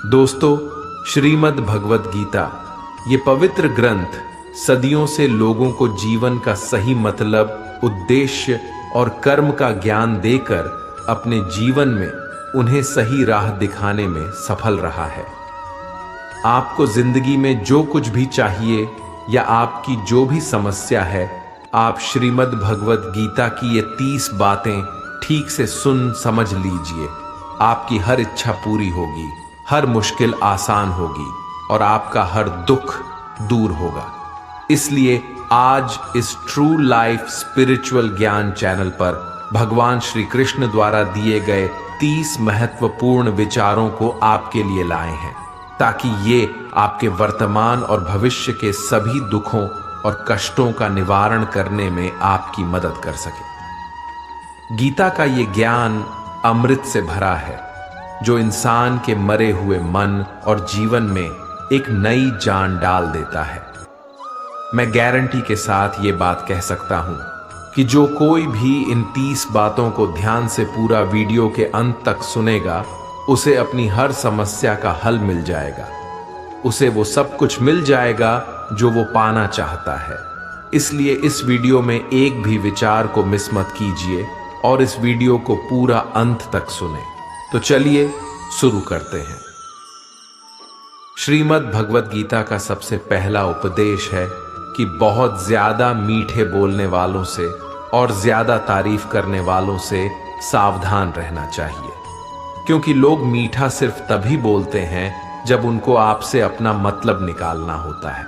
दोस्तों, श्रीमद् भगवत गीता ये पवित्र ग्रंथ सदियों से लोगों को जीवन का सही मतलब, उद्देश्य और कर्म का ज्ञान देकर अपने जीवन में उन्हें सही राह दिखाने में सफल रहा है। आपको जिंदगी में जो कुछ भी चाहिए या आपकी जो भी समस्या है, आप श्रीमद् भगवत गीता की ये 30 बातें ठीक से सुन समझ लीजिए। आपकी हर इच्छा पूरी होगी, हर मुश्किल आसान होगी और आपका हर दुख दूर होगा। इसलिए आज इस ट्रू लाइफ स्पिरिचुअल ज्ञान चैनल पर भगवान श्री कृष्ण द्वारा दिए गए 30 महत्वपूर्ण विचारों को आपके लिए लाए हैं, ताकि ये आपके वर्तमान और भविष्य के सभी दुखों और कष्टों का निवारण करने में आपकी मदद कर सके। गीता का ये ज्ञान अमृत से भरा है, जो इंसान के मरे हुए मन और जीवन में एक नई जान डाल देता है। मैं गारंटी के साथ ये बात कह सकता हूं कि जो कोई भी इन 30 बातों को ध्यान से पूरा वीडियो के अंत तक सुनेगा, उसे अपनी हर समस्या का हल मिल जाएगा। उसे वो सब कुछ मिल जाएगा जो वो पाना चाहता है। इसलिए इस वीडियो में एक भी विचार को मिस मत कीजिए और इस वीडियो को पूरा अंत तक सुने। तो चलिए शुरू करते हैं। श्रीमद् भगवत गीता का सबसे पहला उपदेश है कि बहुत ज्यादा मीठे बोलने वालों से और ज्यादा तारीफ करने वालों से सावधान रहना चाहिए, क्योंकि लोग मीठा सिर्फ तभी बोलते हैं जब उनको आपसे अपना मतलब निकालना होता है।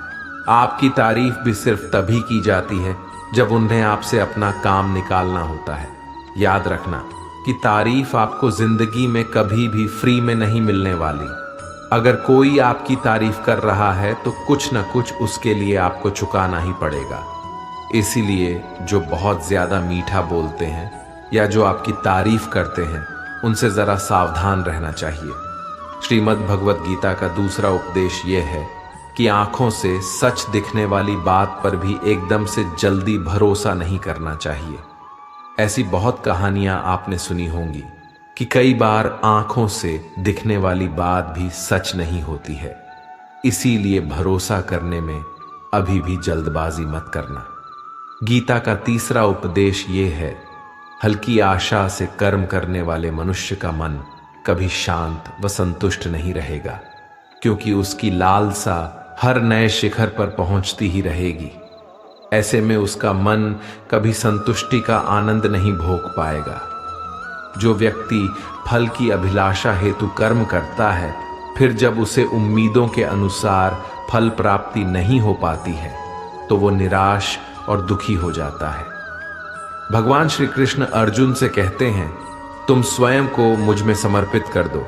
आपकी तारीफ भी सिर्फ तभी की जाती है जब उन्हें आपसे अपना काम निकालना होता है। याद रखना कि तारीफ आपको जिंदगी में कभी भी फ्री में नहीं मिलने वाली। अगर कोई आपकी तारीफ कर रहा है तो कुछ न कुछ उसके लिए आपको चुकाना ही पड़ेगा। इसीलिए जो बहुत ज्यादा मीठा बोलते हैं या जो आपकी तारीफ करते हैं, उनसे जरा सावधान रहना चाहिए। श्रीमद् भगवत गीता का दूसरा उपदेश यह है कि आंखों से सच दिखने वाली बात पर भी एकदम से जल्दी भरोसा नहीं करना चाहिए। ऐसी बहुत कहानियां आपने सुनी होंगी कि कई बार आंखों से दिखने वाली बात भी सच नहीं होती है। इसीलिए भरोसा करने में अभी भी जल्दबाजी मत करना। गीता का तीसरा उपदेश ये है, हल्की आशा से कर्म करने वाले मनुष्य का मन कभी शांत व संतुष्ट नहीं रहेगा, क्योंकि उसकी लालसा हर नए शिखर पर पहुंचती ही रहेगी। ऐसे में उसका मन कभी संतुष्टि का आनंद नहीं भोग पाएगा। जो व्यक्ति फल की अभिलाषा हेतु कर्म करता है, फिर जब उसे उम्मीदों के अनुसार फल प्राप्ति नहीं हो पाती है, तो वो निराश और दुखी हो जाता है। भगवान श्री कृष्ण अर्जुन से कहते हैं, तुम स्वयं को मुझ में समर्पित कर दो,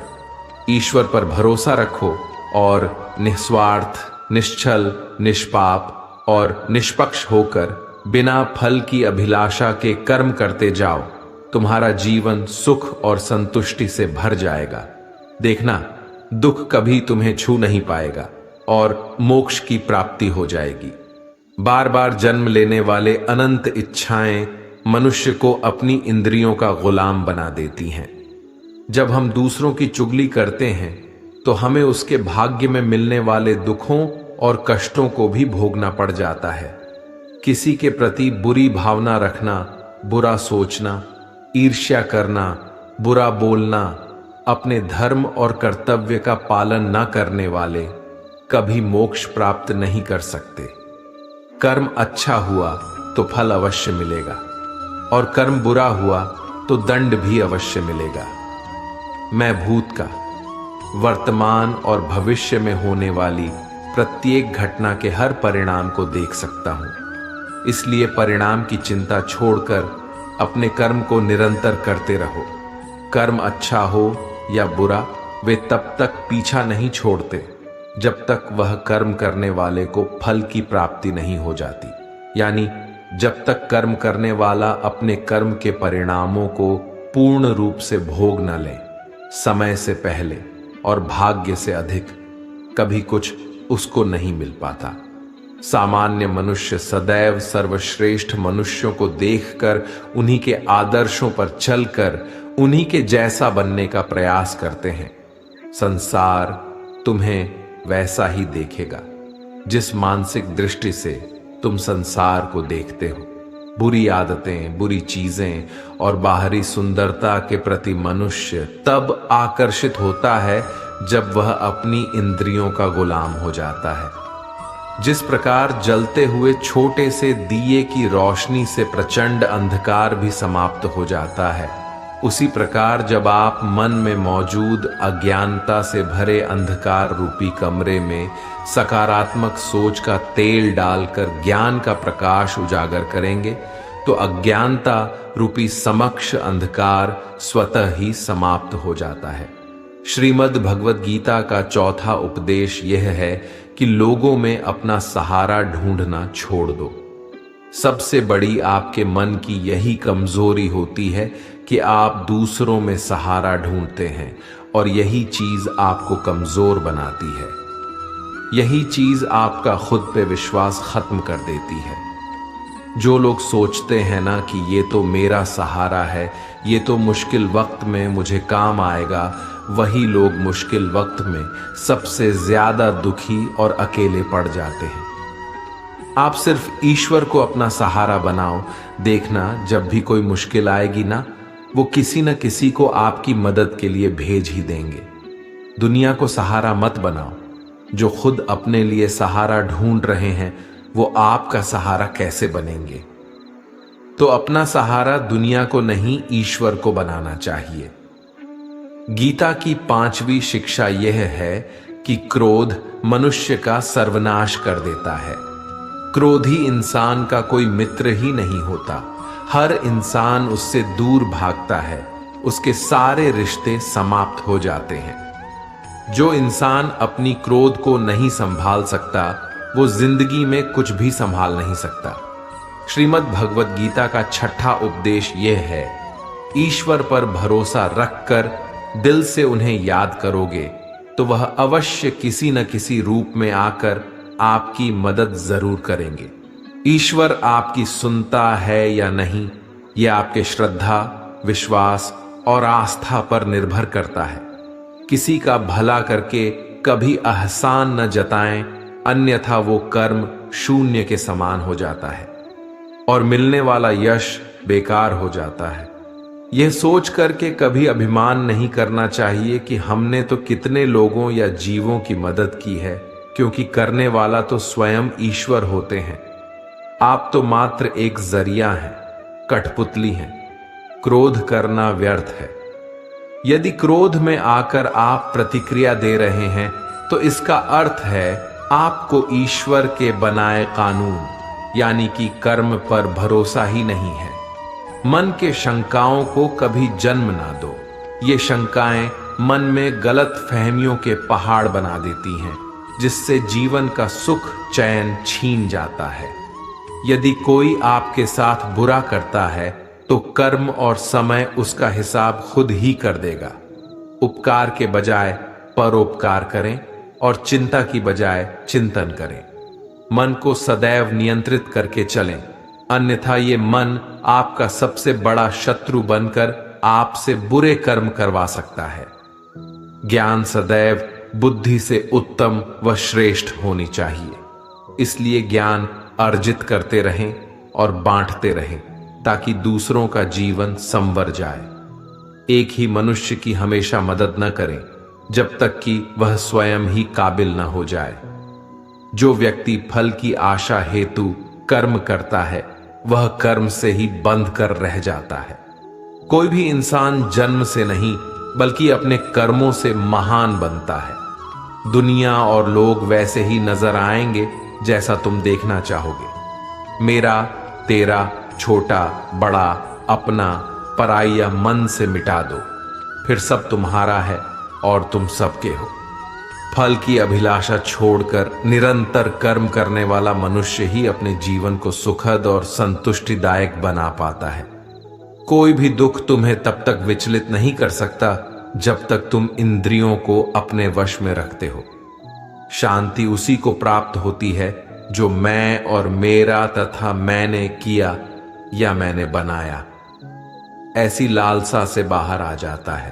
ईश्वर पर भरोसा रखो और निस्वार्थ, निश्चल, निष्पाप और निष्पक्ष होकर बिना फल की अभिलाषा के कर्म करते जाओ। तुम्हारा जीवन सुख और संतुष्टि से भर जाएगा। देखना, दुख कभी तुम्हें छू नहीं पाएगा और मोक्ष की प्राप्ति हो जाएगी। बार बार जन्म लेने वाले अनंत इच्छाएं मनुष्य को अपनी इंद्रियों का गुलाम बना देती हैं। जब हम दूसरों की चुगली करते हैं तो हमें उसके भाग्य में मिलने वाले दुखों और कष्टों को भी भोगना पड़ जाता है। किसी के प्रति बुरी भावना रखना, बुरा सोचना, ईर्ष्या करना, बुरा बोलना, अपने धर्म और कर्तव्य का पालन न करने वाले कभी मोक्ष प्राप्त नहीं कर सकते। कर्म अच्छा हुआ तो फल अवश्य मिलेगा और कर्म बुरा हुआ तो दंड भी अवश्य मिलेगा। मैं भूत का, वर्तमान और भविष्य में होने वाली प्रत्येक घटना के हर परिणाम को देख सकता हूं। इसलिए परिणाम की चिंता छोड़कर अपने कर्म को निरंतर करते रहो। कर्म अच्छा हो या बुरा, वे तब तक पीछा नहीं छोड़ते जब तक वह कर्म करने वाले को फल की प्राप्ति नहीं हो जाती। यानी जब तक कर्म करने वाला अपने कर्म के परिणामों को पूर्ण रूप से भोग न ले, समय से पहले और भाग्य से अधिक कभी कुछ उसको नहीं मिल पाता। सामान्य मनुष्य सदैव सर्वश्रेष्ठ मनुष्यों को देखकर उन्हीं के आदर्शों पर चलकर उन्हीं के जैसा बनने का प्रयास करते हैं। संसार तुम्हें वैसा ही देखेगा जिस मानसिक दृष्टि से तुम संसार को देखते हो। बुरी आदतें, बुरी चीजें और बाहरी सुंदरता के प्रति मनुष्य तब आकर्षित होता है जब वह अपनी इंद्रियों का गुलाम हो जाता है। जिस प्रकार जलते हुए छोटे से दिए की रोशनी से प्रचंड अंधकार भी समाप्त हो जाता है, उसी प्रकार जब आप मन में मौजूद अज्ञानता से भरे अंधकार रूपी कमरे में सकारात्मक सोच का तेल डालकर ज्ञान का प्रकाश उजागर करेंगे, तो अज्ञानता रूपी समक्ष अंधकार स्वतः ही समाप्त हो जाता है। श्रीमद् भगवद गीता का चौथा उपदेश यह है कि लोगों में अपना सहारा ढूंढना छोड़ दो। सबसे बड़ी आपके मन की यही कमजोरी होती है कि आप दूसरों में सहारा ढूंढते हैं और यही चीज आपको कमजोर बनाती है। यही चीज आपका खुद पे विश्वास खत्म कर देती है। जो लोग सोचते हैं ना कि ये तो मेरा सहारा है, ये तो मुश्किल वक्त में मुझे काम आएगा, वही लोग मुश्किल वक्त में सबसे ज्यादा दुखी और अकेले पड़ जाते हैं। आप सिर्फ ईश्वर को अपना सहारा बनाओ, देखना जब भी कोई मुश्किल आएगी ना, वो किसी न किसी को आपकी मदद के लिए भेज ही देंगे। दुनिया को सहारा मत बनाओ। जो खुद अपने लिए सहारा ढूंढ रहे हैं वो आपका सहारा कैसे बनेंगे? तो अपना सहारा दुनिया को नहीं, ईश्वर को बनाना चाहिए। गीता की 5वीं शिक्षा यह है कि क्रोध मनुष्य का सर्वनाश कर देता है। क्रोधी इंसान का कोई मित्र ही नहीं होता। हर इंसान उससे दूर भागता है, उसके सारे रिश्ते समाप्त हो जाते हैं। जो इंसान अपनी क्रोध को नहीं संभाल सकता वो जिंदगी में कुछ भी संभाल नहीं सकता। श्रीमद् भगवद गीता का 6ठा उपदेश यह है, ईश्वर पर भरोसा रखकर दिल से उन्हें याद करोगे तो वह अवश्य किसी न किसी रूप में आकर आपकी मदद जरूर करेंगे। ईश्वर आपकी सुनता है या नहीं, यह आपके श्रद्धा, विश्वास और आस्था पर निर्भर करता है। किसी का भला करके कभी एहसान न जताएं, अन्यथा वो कर्म शून्य के समान हो जाता है और मिलने वाला यश बेकार हो जाता है। यह सोच करके कभी अभिमान नहीं करना चाहिए कि हमने तो कितने लोगों या जीवों की मदद की है, क्योंकि करने वाला तो स्वयं ईश्वर होते हैं। आप तो मात्र एक जरिया हैं, कठपुतली हैं। क्रोध करना व्यर्थ है। यदि क्रोध में आकर आप प्रतिक्रिया दे रहे हैं तो इसका अर्थ है आपको ईश्वर के बनाए कानून यानी कि कर्म पर भरोसा ही नहीं है। मन के शंकाओं को कभी जन्म ना दो। ये शंकाएं मन में गलत फहमियों के पहाड़ बना देती हैं, जिससे जीवन का सुख चैन छीन जाता है। यदि कोई आपके साथ बुरा करता है तो कर्म और समय उसका हिसाब खुद ही कर देगा। उपकार के बजाय परोपकार करें और चिंता की बजाय चिंतन करें। मन को सदैव नियंत्रित करके चलें, अन्यथा ये मन आपका सबसे बड़ा शत्रु बनकर आपसे बुरे कर्म करवा सकता है। ज्ञान सदैव बुद्धि से उत्तम व श्रेष्ठ होनी चाहिए। इसलिए ज्ञान अर्जित करते रहें और बांटते रहें ताकि दूसरों का जीवन संवर जाए। एक ही मनुष्य की हमेशा मदद न करें जब तक कि वह स्वयं ही काबिल न हो जाए। जो व्यक्ति फल की आशा हेतु कर्म करता है वह कर्म से ही बंध कर रह जाता है। कोई भी इंसान जन्म से नहीं बल्कि अपने कर्मों से महान बनता है। दुनिया और लोग वैसे ही नजर आएंगे जैसा तुम देखना चाहोगे। मेरा, तेरा, छोटा, बड़ा, अपना, पराया मन से मिटा दो, फिर सब तुम्हारा है और तुम सबके हो। फल की अभिलाषा छोड़कर निरंतर कर्म करने वाला मनुष्य ही अपने जीवन को सुखद और संतुष्टिदायक बना पाता है। कोई भी दुख तुम्हें तब तक विचलित नहीं कर सकता जब तक तुम इंद्रियों को अपने वश में रखते हो। शांति उसी को प्राप्त होती है जो मैं और मेरा तथा मैंने किया या मैंने बनाया ऐसी लालसा से बाहर आ जाता है।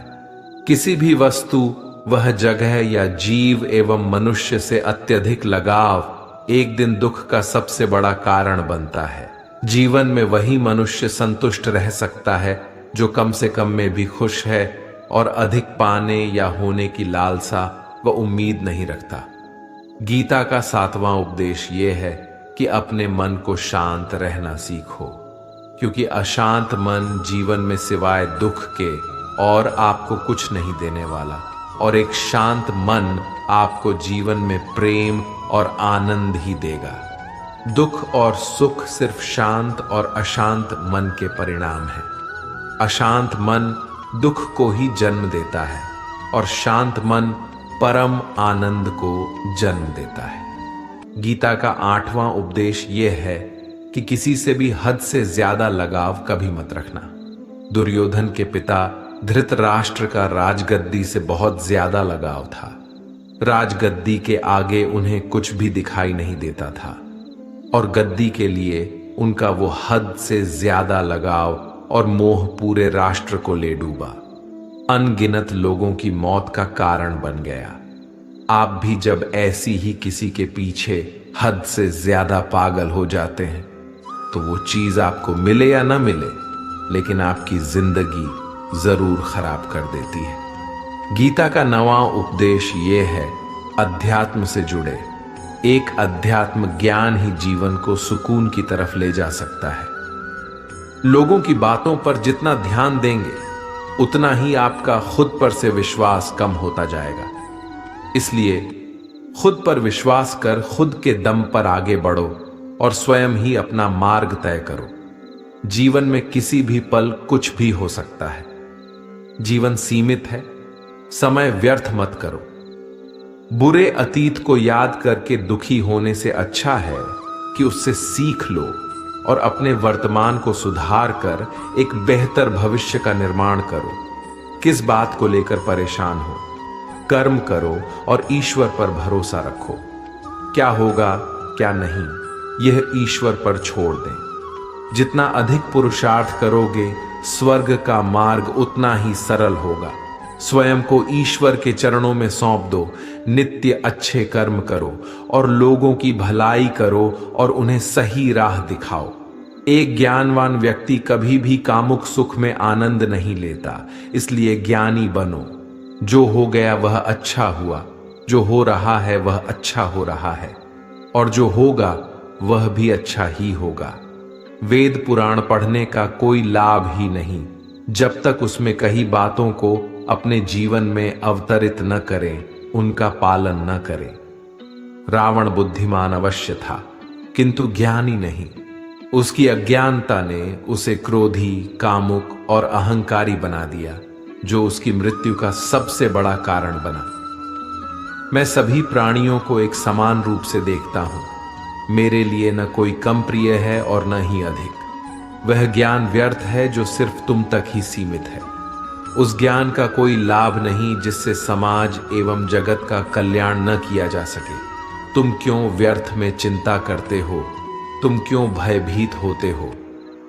किसी भी वस्तु वह जगह या जीव एवं मनुष्य से अत्यधिक लगाव एक दिन दुख का सबसे बड़ा कारण बनता है। जीवन में वही मनुष्य संतुष्ट रह सकता है जो कम से कम में भी खुश है और अधिक पाने या होने की लालसा व उम्मीद नहीं रखता। गीता का 7वां उपदेश यह है कि अपने मन को शांत रहना सीखो, क्योंकि अशांत मन जीवन में सिवाय दुख के और आपको कुछ नहीं देने वाला, और एक शांत मन आपको जीवन में प्रेम और आनंद ही देगा। दुख और सुख सिर्फ शांत और अशांत मन के परिणाम है। अशांत मन दुख को ही जन्म देता है और शांत मन परम आनंद को जन्म देता है। गीता का 8वां उपदेश यह है कि किसी से भी हद से ज्यादा लगाव कभी मत रखना। दुर्योधन के पिता धृतराष्ट्र का राजगद्दी से बहुत ज्यादा लगाव था। राजगद्दी के आगे उन्हें कुछ भी दिखाई नहीं देता था और गद्दी के लिए उनका वो हद से ज्यादा लगाव और मोह पूरे राष्ट्र को ले डूबा, अनगिनत लोगों की मौत का कारण बन गया। आप भी जब ऐसी ही किसी के पीछे हद से ज्यादा पागल हो जाते हैं तो वो चीज आपको मिले या ना मिले, लेकिन आपकी जिंदगी जरूर खराब कर देती है। गीता का 9वां उपदेश ये है, अध्यात्म से जुड़े। एक अध्यात्म ज्ञान ही जीवन को सुकून की तरफ ले जा सकता है। लोगों की बातों पर जितना ध्यान देंगे उतना ही आपका खुद पर से विश्वास कम होता जाएगा। इसलिए खुद पर विश्वास कर खुद के दम पर आगे बढ़ो और स्वयं ही अपना मार्ग तय करो। जीवन में किसी भी पल कुछ भी हो सकता है। जीवन सीमित है, समय व्यर्थ मत करो। बुरे अतीत को याद करके दुखी होने से अच्छा है कि उससे सीख लो और अपने वर्तमान को सुधार कर एक बेहतर भविष्य का निर्माण करो। किस बात को लेकर परेशान हो? कर्म करो और ईश्वर पर भरोसा रखो। क्या होगा क्या नहीं, यह ईश्वर पर छोड़ दें। जितना अधिक पुरुषार्थ करोगे, स्वर्ग का मार्ग उतना ही सरल होगा। स्वयं को ईश्वर के चरणों में सौंप दो। नित्य अच्छे कर्म करो और लोगों की भलाई करो और उन्हें सही राह दिखाओ। एक ज्ञानवान व्यक्ति कभी भी कामुक सुख में आनंद नहीं लेता, इसलिए ज्ञानी बनो। जो हो गया वह अच्छा हुआ, जो हो रहा है वह अच्छा हो रहा है, और जो होगा वह भी अच्छा ही होगा। वेद पुराण पढ़ने का कोई लाभ ही नहीं जब तक उसमें कही बातों को अपने जीवन में अवतरित न करें, उनका पालन न करें। रावण बुद्धिमान अवश्य था, किंतु ज्ञानी नहीं। उसकी अज्ञानता ने उसे क्रोधी, कामुक और अहंकारी बना दिया, जो उसकी मृत्यु का सबसे बड़ा कारण बना। मैं सभी प्राणियों को एक समान रूप से देखता हूं। मेरे लिए न कोई कम प्रिय है और न ही अधिक। वह ज्ञान व्यर्थ है जो सिर्फ तुम तक ही सीमित है। उस ज्ञान का कोई लाभ नहीं जिससे समाज एवं जगत का कल्याण न किया जा सके। तुम क्यों व्यर्थ में चिंता करते हो? तुम क्यों भयभीत होते हो?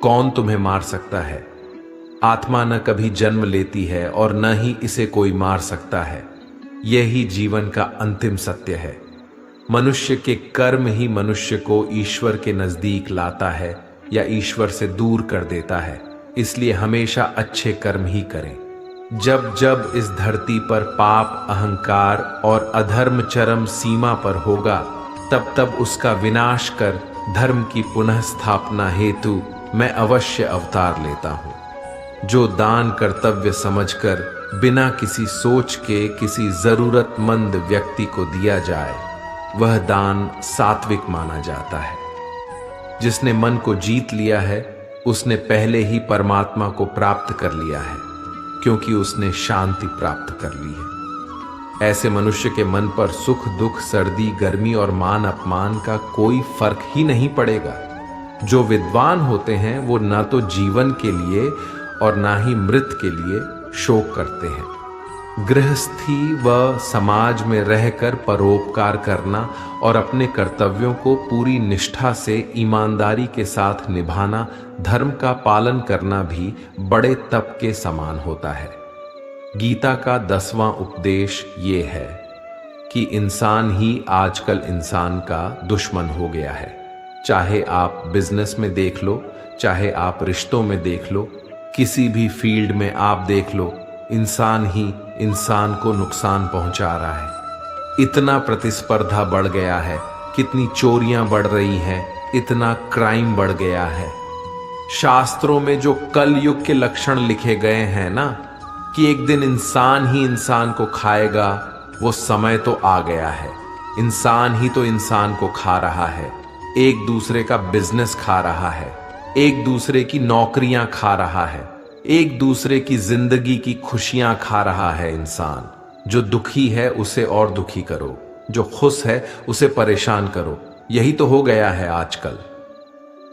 कौन तुम्हें मार सकता है? आत्मा न कभी जन्म लेती है और न ही इसे कोई मार सकता है। यही जीवन का अंतिम सत्य है। मनुष्य के कर्म ही मनुष्य को ईश्वर के नजदीक लाता है या ईश्वर से दूर कर देता है। इसलिए हमेशा अच्छे कर्म ही करें। जब जब इस धरती पर पाप, अहंकार और अधर्म चरम सीमा पर होगा, तब तब उसका विनाश कर धर्म की पुनः स्थापना हेतु मैं अवश्य अवतार लेता हूं। जो दान कर्तव्य समझकर बिना किसी सोच के किसी जरूरतमंद व्यक्ति को दिया जाए, वह दान सात्विक माना जाता है। जिसने मन को जीत लिया है, उसने पहले ही परमात्मा को प्राप्त कर लिया है, क्योंकि उसने शांति प्राप्त कर ली है। ऐसे मनुष्य के मन पर सुख दुख, सर्दी गर्मी और मान अपमान का कोई फर्क ही नहीं पड़ेगा। जो विद्वान होते हैं वो ना तो जीवन के लिए और ना ही मृत के लिए शोक करते हैं। गृहस्थी व समाज में रहकर परोपकार करना और अपने कर्तव्यों को पूरी निष्ठा से ईमानदारी के साथ निभाना, धर्म का पालन करना भी बड़े तप के समान होता है। गीता का 10वां उपदेश ये है कि इंसान ही आजकल इंसान का दुश्मन हो गया है। चाहे आप बिजनेस में देख लो, चाहे आप रिश्तों में देख लो, किसी भी फील्ड में आप देख लो, इंसान ही इंसान को नुकसान पहुंचा रहा है। इतना प्रतिस्पर्धा बढ़ गया है, कितनी चोरियां बढ़ रही हैं, इतना क्राइम बढ़ गया है। शास्त्रों में जो कल युग के लक्षण लिखे गए हैं ना, कि एक दिन इंसान ही इंसान को खाएगा, वो समय तो आ गया है। इंसान ही तो इंसान को खा रहा है, एक दूसरे का बिजनेस खा रहा है, एक दूसरे की नौकरियां खा रहा है, एक दूसरे की जिंदगी की खुशियां खा रहा है। इंसान जो दुखी है उसे और दुखी करो, जो खुश है उसे परेशान करो। यही तो हो गया है आजकल।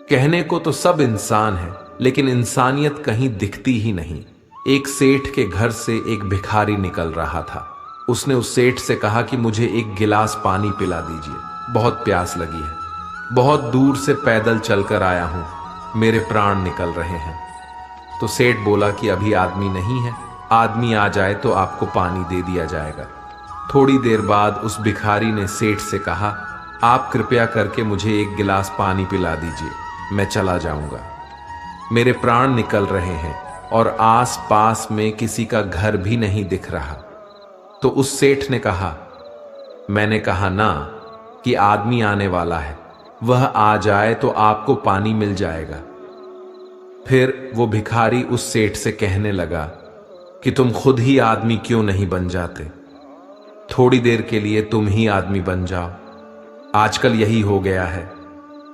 कहने को तो सब इंसान है, लेकिन इंसानियत कहीं दिखती ही नहीं। एक सेठ के घर से एक भिखारी निकल रहा था। उसने उस सेठ से कहा कि मुझे एक गिलास पानी पिला दीजिए, बहुत प्यास लगी है, बहुत दूर से पैदल चलकर आया हूं, मेरे प्राण निकल रहे हैं। तो सेठ बोला कि अभी आदमी नहीं है, आदमी आ जाए तो आपको पानी दे दिया जाएगा। थोड़ी देर बाद उस भिखारी ने सेठ से कहा, आप कृपया करके मुझे एक गिलास पानी पिला दीजिए, मैं चला जाऊंगा, मेरे प्राण निकल रहे हैं और आस पास में किसी का घर भी नहीं दिख रहा। तो उस सेठ ने कहा, मैंने कहा ना कि आदमी आने वाला है, वह आ जाए तो आपको पानी मिल जाएगा। फिर वो भिखारी उस सेठ से कहने लगा कि तुम खुद ही आदमी क्यों नहीं बन जाते, थोड़ी देर के लिए तुम ही आदमी बन जाओ। आजकल यही हो गया है,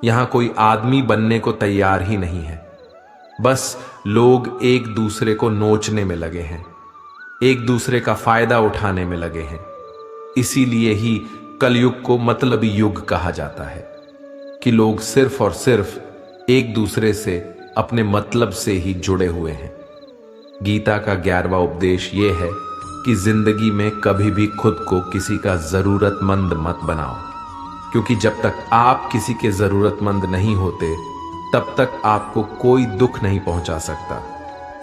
यहां कोई आदमी बनने को तैयार ही नहीं है। बस लोग एक दूसरे को नोचने में लगे हैं, एक दूसरे का फायदा उठाने में लगे हैं। इसीलिए ही कलयुग को मतलबी युग कहा जाता है कि लोग सिर्फ और सिर्फ एक दूसरे से अपने मतलब से ही जुड़े हुए हैं। गीता का 11वां उपदेश यह है कि जिंदगी में कभी भी खुद को किसी का जरूरतमंद मत बनाओ, क्योंकि जब तक आप किसी के जरूरतमंद नहीं होते तब तक आपको कोई दुख नहीं पहुंचा सकता,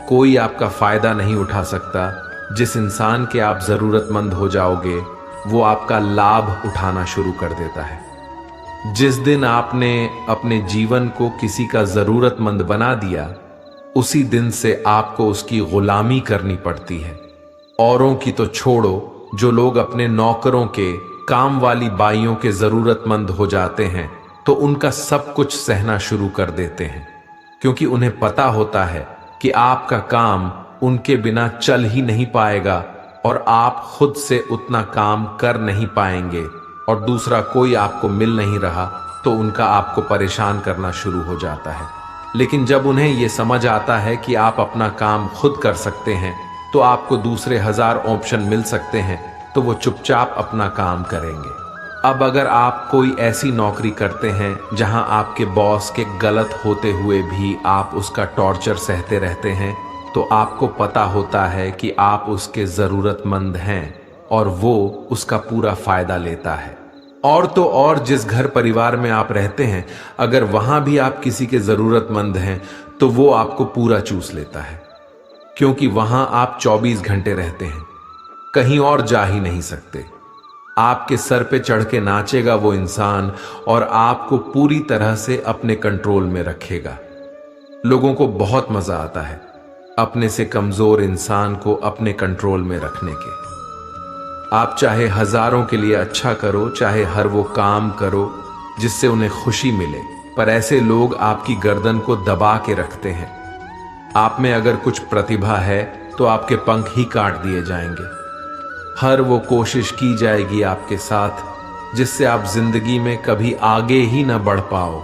कोई आपका फायदा नहीं उठा सकता। जिस इंसान के आप जरूरतमंद हो जाओगे वो आपका लाभ उठाना शुरू कर देता है। जिस दिन आपने अपने जीवन को किसी का जरूरतमंद बना दिया, उसी दिन से आपको उसकी गुलामी करनी पड़ती है। औरों की तो छोड़ो, जो लोग अपने नौकरों के, काम वाली बाइयों के जरूरतमंद हो जाते हैं तो उनका सब कुछ सहना शुरू कर देते हैं, क्योंकि उन्हें पता होता है कि आपका काम उनके बिना चल ही नहीं पाएगा और आप खुद से उतना काम कर नहीं पाएंगे, और दूसरा कोई आपको मिल नहीं रहा तो उनका आपको परेशान करना शुरू हो जाता है। लेकिन जब उन्हें यह समझ आता है कि आप अपना काम खुद कर सकते हैं, तो आपको दूसरे 1000 ऑप्शन मिल सकते हैं, तो वो चुपचाप अपना काम करेंगे। अब अगर आप कोई ऐसी नौकरी करते हैं जहां आपके बॉस के गलत होते हुए भी आप उसका टॉर्चर सहते रहते हैं, तो आपको पता होता है कि आप उसके जरूरतमंद हैं और वो उसका पूरा फायदा लेता है। और तो और जिस घर परिवार में आप रहते हैं, अगर वहां भी आप किसी के जरूरतमंद हैं तो वो आपको पूरा चूस लेता है, क्योंकि वहां आप 24 घंटे रहते हैं, कहीं और जा ही नहीं सकते। आपके सर पे चढ़ के नाचेगा वो इंसान और आपको पूरी तरह से अपने कंट्रोल में रखेगा। लोगों को बहुत मजा आता है अपने से कमजोर इंसान को अपने कंट्रोल में रखने के। आप चाहे हजारों के लिए अच्छा करो, चाहे हर वो काम करो जिससे उन्हें खुशी मिले, पर ऐसे लोग आपकी गर्दन को दबा के रखते हैं। आप में अगर कुछ प्रतिभा है तो आपके पंख ही काट दिए जाएंगे। हर वो कोशिश की जाएगी आपके साथ जिससे आप जिंदगी में कभी आगे ही न बढ़ पाओ।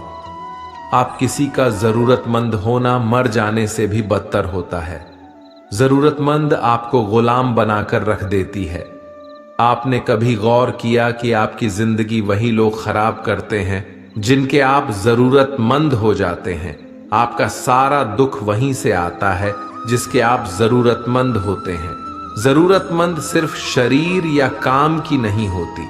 आप किसी का जरूरतमंद होना मर जाने से भी बदतर होता है। जरूरतमंद आपको गुलाम बनाकर रख देती है। आपने कभी गौर किया कि आपकी जिंदगी वही लोग खराब करते हैं जिनके आप जरूरतमंद हो जाते हैं। आपका सारा दुख वहीं से आता है जिसके आप जरूरतमंद होते हैं। जरूरतमंद सिर्फ शरीर या काम की नहीं होती,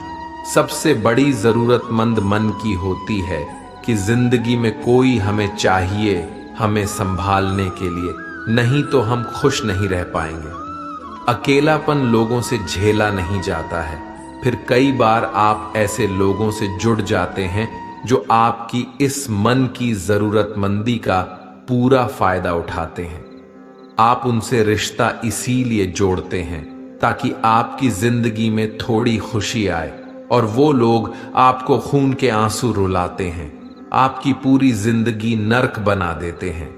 सबसे बड़ी जरूरतमंद मन की होती है कि जिंदगी में कोई हमें चाहिए, हमें संभालने के लिए, नहीं तो हम खुश नहीं रह पाएंगे। अकेलापन लोगों से झेला नहीं जाता है। फिर कई बार आप ऐसे लोगों से जुड़ जाते हैं जो आपकी इस मन की जरूरतमंदी का पूरा फायदा उठाते हैं। आप उनसे रिश्ता इसीलिए जोड़ते हैं ताकि आपकी जिंदगी में थोड़ी खुशी आए, और वो लोग आपको खून के आंसू रुलाते हैं, आपकी पूरी जिंदगी नर्क बना देते हैं।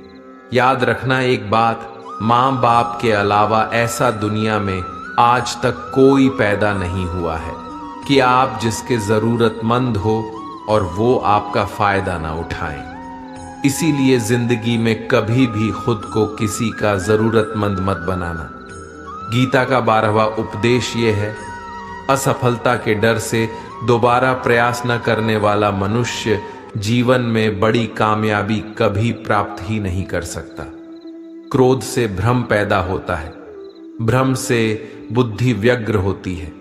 याद रखना एक बात, माँ बाप के अलावा ऐसा दुनिया में आज तक कोई पैदा नहीं हुआ है कि आप जिसके जरूरतमंद हो और वो आपका फायदा ना उठाएं। इसीलिए जिंदगी में कभी भी खुद को किसी का जरूरतमंद मत बनाना। गीता का 12वां उपदेश ये है, असफलता के डर से दोबारा प्रयास न करने वाला मनुष्य जीवन में बड़ी कामयाबी कभी प्राप्त ही नहीं कर सकता। क्रोध से भ्रम पैदा होता है, भ्रम से बुद्धि व्यग्र होती है।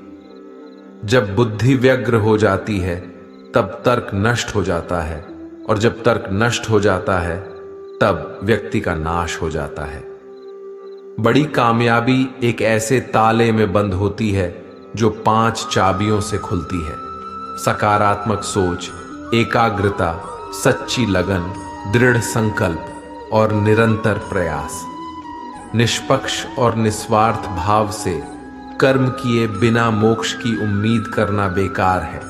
जब बुद्धि व्यग्र हो जाती है तब तर्क नष्ट हो जाता है, और जब तर्क नष्ट हो जाता है तब व्यक्ति का नाश हो जाता है। बड़ी कामयाबी एक ऐसे ताले में बंद होती है जो 5 चाबियों से खुलती है: सकारात्मक सोच, एकाग्रता, सच्ची लगन, दृढ़ संकल्प और निरंतर प्रयास। निष्पक्ष और निस्वार्थ भाव से कर्म किए बिना मोक्ष की उम्मीद करना बेकार है।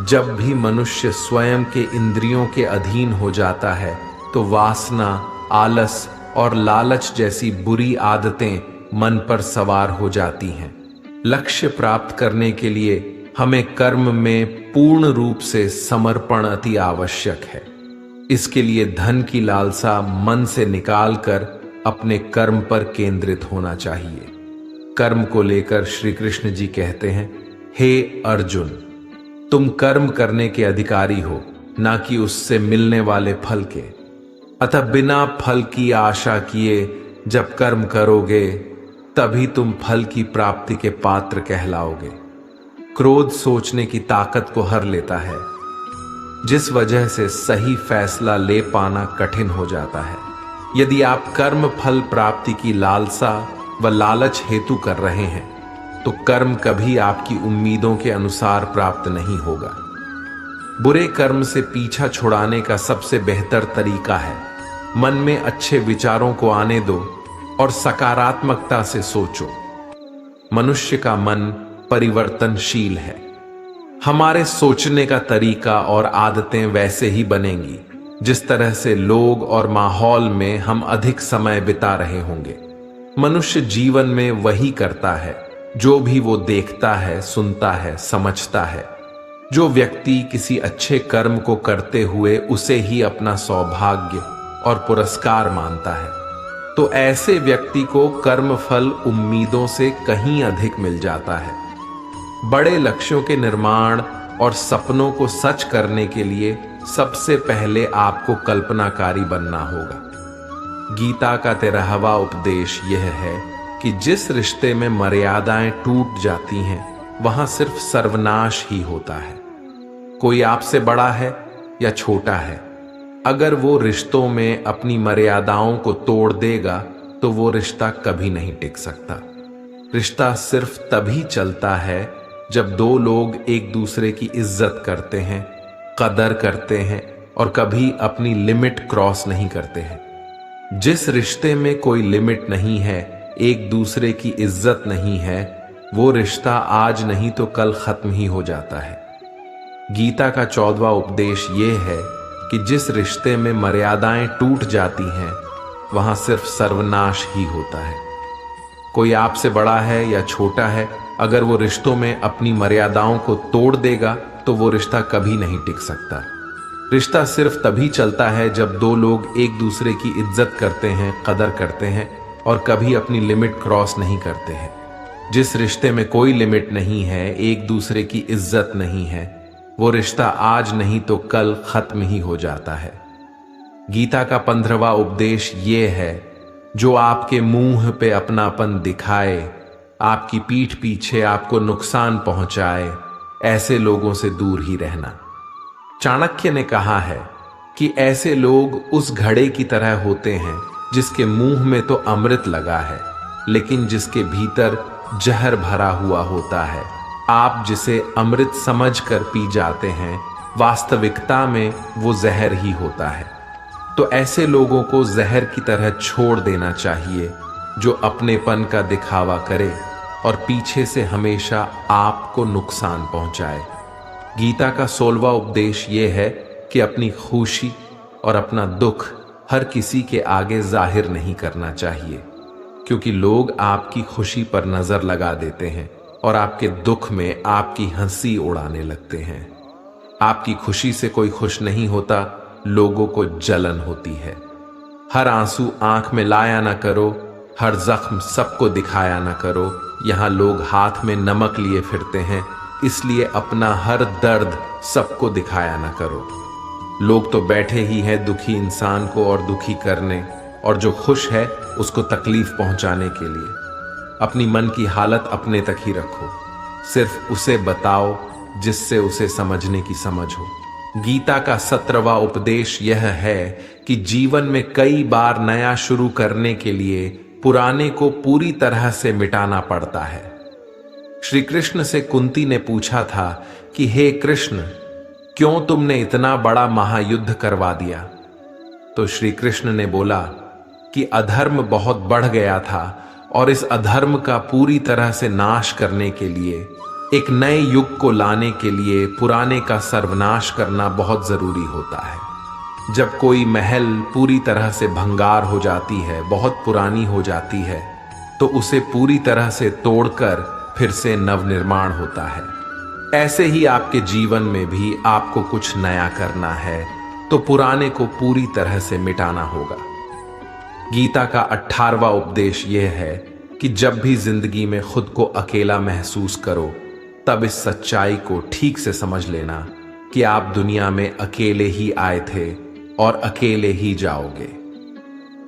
जब भी मनुष्य स्वयं के इंद्रियों के अधीन हो जाता है तो वासना, आलस और लालच जैसी बुरी आदतें मन पर सवार हो जाती हैं। लक्ष्य प्राप्त करने के लिए हमें कर्म में पूर्ण रूप से समर्पण अति आवश्यक है। इसके लिए धन की लालसा मन से निकालकर अपने कर्म पर केंद्रित होना चाहिए। कर्म को लेकर श्री कृष्ण जी कहते हैं, हे अर्जुन, तुम कर्म करने के अधिकारी हो, ना कि उससे मिलने वाले फल के। अतः बिना फल की आशा किए जब कर्म करोगे तभी तुम फल की प्राप्ति के पात्र कहलाओगे। क्रोध सोचने की ताकत को हर लेता है, जिस वजह से सही फैसला ले पाना कठिन हो जाता है। यदि आप कर्म फल प्राप्ति की लालसा व लालच हेतु कर रहे हैं तो कर्म कभी आपकी उम्मीदों के अनुसार प्राप्त नहीं होगा। बुरे कर्म से पीछा छुड़ाने का सबसे बेहतर तरीका है, मन में अच्छे विचारों को आने दो और सकारात्मकता से सोचो। मनुष्य का मन परिवर्तनशील है। हमारे सोचने का तरीका और आदतें वैसे ही बनेंगी जिस तरह से लोग और माहौल में हम अधिक समय बिता रहे होंगे। मनुष्य जीवन में वही करता है जो भी वो देखता है, सुनता है, समझता है। जो व्यक्ति किसी अच्छे कर्म को करते हुए उसे ही अपना सौभाग्य और पुरस्कार मानता है, तो ऐसे व्यक्ति को कर्म फल उम्मीदों से कहीं अधिक मिल जाता है। बड़े लक्ष्यों के निर्माण और सपनों को सच करने के लिए सबसे पहले आपको कल्पनाकारी बनना होगा। गीता का 13वां उपदेश यह है कि जिस रिश्ते में मर्यादाएं टूट जाती हैं वहां सिर्फ सर्वनाश ही होता है। कोई आपसे बड़ा है या छोटा है, अगर वो रिश्तों में अपनी मर्यादाओं को तोड़ देगा तो वो रिश्ता कभी नहीं टिक सकता। रिश्ता सिर्फ तभी चलता है जब दो लोग एक दूसरे की इज्जत करते हैं, कदर करते हैं और कभी अपनी लिमिट क्रॉस नहीं करते हैं। जिस रिश्ते में कोई लिमिट नहीं है, एक दूसरे की इज्जत नहीं है, वो रिश्ता आज नहीं तो कल खत्म ही हो जाता है। गीता का 14वां उपदेश ये है कि जिस रिश्ते में मर्यादाएं टूट जाती हैं वहां सिर्फ सर्वनाश ही होता है। कोई आपसे बड़ा है या छोटा है, अगर वो रिश्तों में अपनी मर्यादाओं को तोड़ देगा तो वो रिश्ता कभी नहीं टिक सकता। रिश्ता सिर्फ तभी चलता है जब दो लोग एक दूसरे की इज्जत करते हैं, कदर करते हैं और कभी अपनी लिमिट क्रॉस नहीं करते हैं। जिस रिश्ते में कोई लिमिट नहीं है, एक दूसरे की इज्जत नहीं है, वो रिश्ता आज नहीं तो कल खत्म ही हो जाता है। गीता का 15वां उपदेश ये है, जो आपके मुंह पे अपनापन दिखाए, आपकी पीठ पीछे आपको नुकसान पहुंचाए, ऐसे लोगों से दूर ही रहना। चाणक्य ने कहा है कि ऐसे लोग उस घड़े की तरह होते हैं जिसके मुंह में तो अमृत लगा है लेकिन जिसके भीतर जहर भरा हुआ होता है, आप जिसे अमृत समझकर पी जाते हैं, वास्तविकता में वो जहर ही होता है। तो ऐसे लोगों को जहर की तरह छोड़ देना चाहिए जो अपनेपन का दिखावा करे और पीछे से हमेशा आपको नुकसान पहुंचाए। गीता का 16वां उपदेश यह है कि अपनी खुशी और अपना दुख हर किसी के आगे जाहिर नहीं करना चाहिए, क्योंकि लोग आपकी खुशी पर नजर लगा देते हैं और आपके दुख में आपकी हंसी उड़ाने लगते हैं। आपकी खुशी से कोई खुश नहीं होता, लोगों को जलन होती है। हर आंसू आंख में लाया ना करो, हर जख्म सबको दिखाया ना करो। यहाँ लोग हाथ में नमक लिए फिरते हैं, इसलिए अपना हर दर्द सबको दिखाया ना करो। लोग तो बैठे ही हैं दुखी इंसान को और दुखी करने, और जो खुश है उसको तकलीफ पहुंचाने के लिए। अपनी मन की हालत अपने तक ही रखो, सिर्फ उसे बताओ जिससे उसे समझने की समझ हो। गीता का 17वां उपदेश यह है कि जीवन में कई बार नया शुरू करने के लिए पुराने को पूरी तरह से मिटाना पड़ता है। श्री कृष्ण से कुंती ने पूछा था कि हे कृष्ण, क्यों तुमने इतना बड़ा महायुद्ध करवा दिया? तो श्री कृष्ण ने बोला कि अधर्म बहुत बढ़ गया था और इस अधर्म का पूरी तरह से नाश करने के लिए, एक नए युग को लाने के लिए पुराने का सर्वनाश करना बहुत जरूरी होता है। जब कोई महल पूरी तरह से भंगार हो जाती है, बहुत पुरानी हो जाती है, तो उसे पूरी तरह से तोड़कर फिर से नवनिर्माण होता है। ऐसे ही आपके जीवन में भी आपको कुछ नया करना है तो पुराने को पूरी तरह से मिटाना होगा। गीता का 18वां उपदेश यह है कि जब भी जिंदगी में खुद को अकेला महसूस करो, तब इस सच्चाई को ठीक से समझ लेना कि आप दुनिया में अकेले ही आए थे और अकेले ही जाओगे।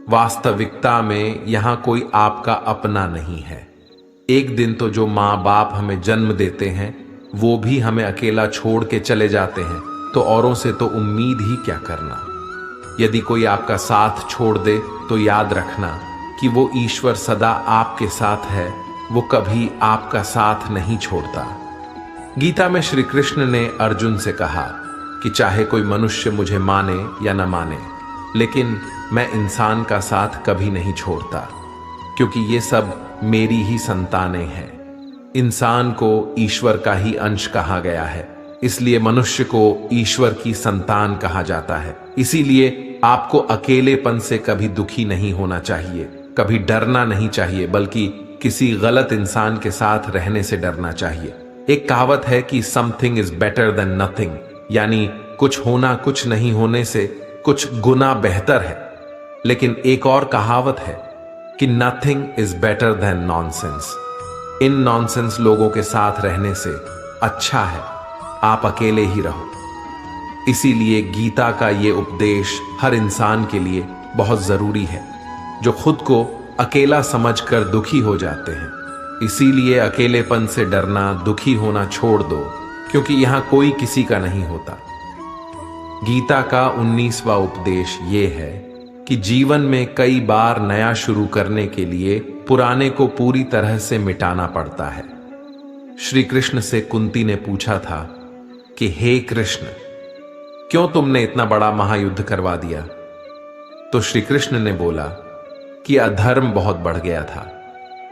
वास्तविकता में यहां कोई आपका अपना नहीं है। एक दिन तो जो माँ बाप हमें जन्म देते हैं वो भी हमें अकेला छोड़ के चले जाते हैं, तो औरों से तो उम्मीद ही क्या करना। यदि कोई आपका साथ छोड़ दे तो याद रखना कि वो ईश्वर सदा आपके साथ है, वो कभी आपका साथ नहीं छोड़ता। गीता में श्री कृष्ण ने अर्जुन से कहा कि चाहे कोई मनुष्य मुझे माने या न माने, लेकिन मैं इंसान का साथ कभी नहीं छोड़ता, क्योंकि ये सब मेरी ही संतानें हैं। इंसान को ईश्वर का ही अंश कहा गया है, इसलिए मनुष्य को ईश्वर की संतान कहा जाता है। इसीलिए आपको अकेलेपन से कभी दुखी नहीं होना चाहिए, कभी डरना नहीं चाहिए, बल्कि किसी गलत इंसान के साथ रहने से डरना चाहिए। एक कहावत है कि something is better than nothing, यानी कुछ होना कुछ नहीं होने से कुछ गुना बेहतर है। लेकिन एक और कहावत है कि nothing is better than nonsense. In nonsense लोगों के साथ रहने से अच्छा है आप अकेले ही रहो। इसीलिए गीता का ये उपदेश हर इंसान के लिए बहुत जरूरी है, जो खुद को अकेला समझकर दुखी हो जाते हैं। इसीलिए अकेलेपन से डरना, दुखी होना छोड़ दो, क्योंकि यहां कोई किसी का नहीं होता। गीता का 19वां उपदेश ये है कि जीवन में कई बार नया शुरू करने के लिए पुराने को पूरी तरह से मिटाना पड़ता है। श्री कृष्ण से कुंती ने पूछा था कि हे कृष्ण, क्यों तुमने इतना बड़ा महायुद्ध करवा दिया? तो श्री कृष्ण ने बोला कि अधर्म बहुत बढ़ गया था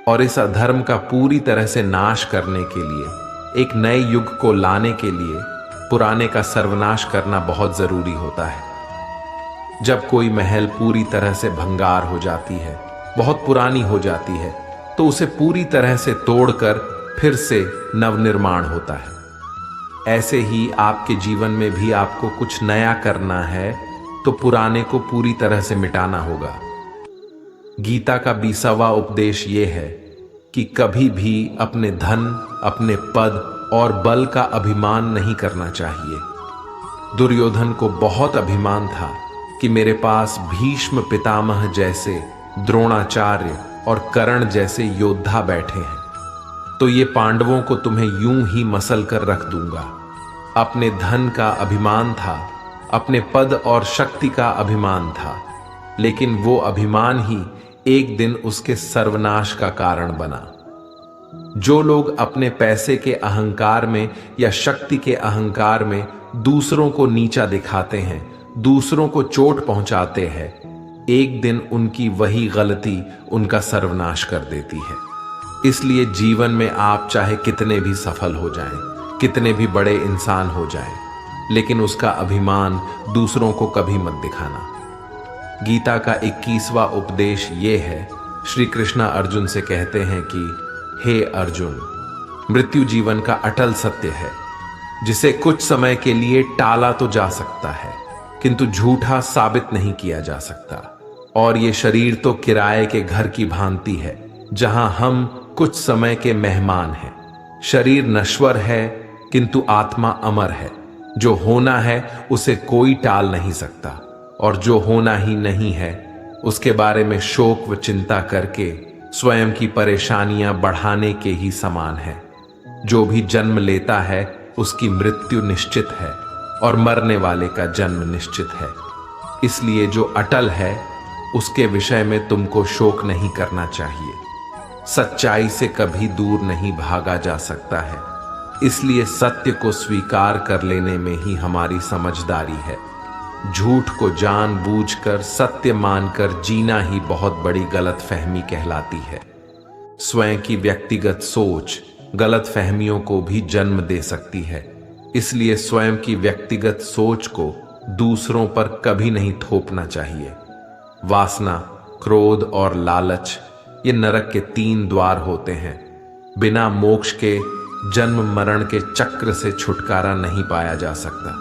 और इस अधर्म का पूरी तरह से नाश करने के लिए, एक नए युग को लाने के लिए पुराने का सर्वनाश करना बहुत जरूरी होता है। जब कोई महल पूरी तरह से भंगार हो जाती है, बहुत पुरानी हो जाती है, तो उसे पूरी तरह से तोड़कर फिर से नवनिर्माण होता है। ऐसे ही आपके जीवन में भी आपको कुछ नया करना है तो पुराने को पूरी तरह से मिटाना होगा। गीता का 20वां उपदेश ये है कि कभी भी अपने धन, अपने पद और बल का अभिमान नहीं करना चाहिए। दुर्योधन को बहुत अभिमान था कि मेरे पास भीष्म पितामह जैसे, द्रोणाचार्य और कर्ण जैसे योद्धा बैठे हैं, तो ये पांडवों को तुम्हें यूं ही मसल कर रख दूंगा। अपने धन का अभिमान था, अपने पद और शक्ति का अभिमान था, लेकिन वो अभिमान ही एक दिन उसके सर्वनाश का कारण बना। जो लोग अपने पैसे के अहंकार में या शक्ति के अहंकार में दूसरों को नीचा दिखाते हैं, दूसरों को चोट पहुंचाते हैं, एक दिन उनकी वही गलती उनका सर्वनाश कर देती है। इसलिए जीवन में आप चाहे कितने भी सफल हो जाएं, कितने भी बड़े इंसान हो जाएं, लेकिन उसका अभिमान दूसरों को कभी मत दिखाना। गीता का 21वां उपदेश ये है, श्री कृष्ण अर्जुन से कहते हैं कि हे अर्जुन, मृत्यु जीवन का अटल सत्य है, जिसे कुछ समय के लिए टाला तो जा सकता है, किंतु झूठा साबित नहीं किया जा सकता। और ये शरीर तो किराए के घर की भांति है, जहां हम कुछ समय के मेहमान हैं। शरीर नश्वर है, किंतु आत्मा अमर है। जो होना है उसे कोई टाल नहीं सकता, और जो होना ही नहीं है उसके बारे में शोक व चिंता करके स्वयं की परेशानियां बढ़ाने के ही समान है। जो भी जन्म लेता है उसकी मृत्यु निश्चित है, और मरने वाले का जन्म निश्चित है। इसलिए जो अटल है उसके विषय में तुमको शोक नहीं करना चाहिए। सच्चाई से कभी दूर नहीं भागा जा सकता है, इसलिए सत्य को स्वीकार कर लेने में ही हमारी समझदारी है। झूठ को जानबूझकर सत्य मानकर जीना ही बहुत बड़ी गलतफहमी कहलाती है। स्वयं की व्यक्तिगत सोच गलतफहमियों को भी जन्म दे सकती है, इसलिए स्वयं की व्यक्तिगत सोच को दूसरों पर कभी नहीं थोपना चाहिए। वासना, क्रोध और लालच ये नरक के 3 द्वार होते हैं। बिना मोक्ष के जन्म मरण के चक्र से छुटकारा नहीं पाया जा सकता।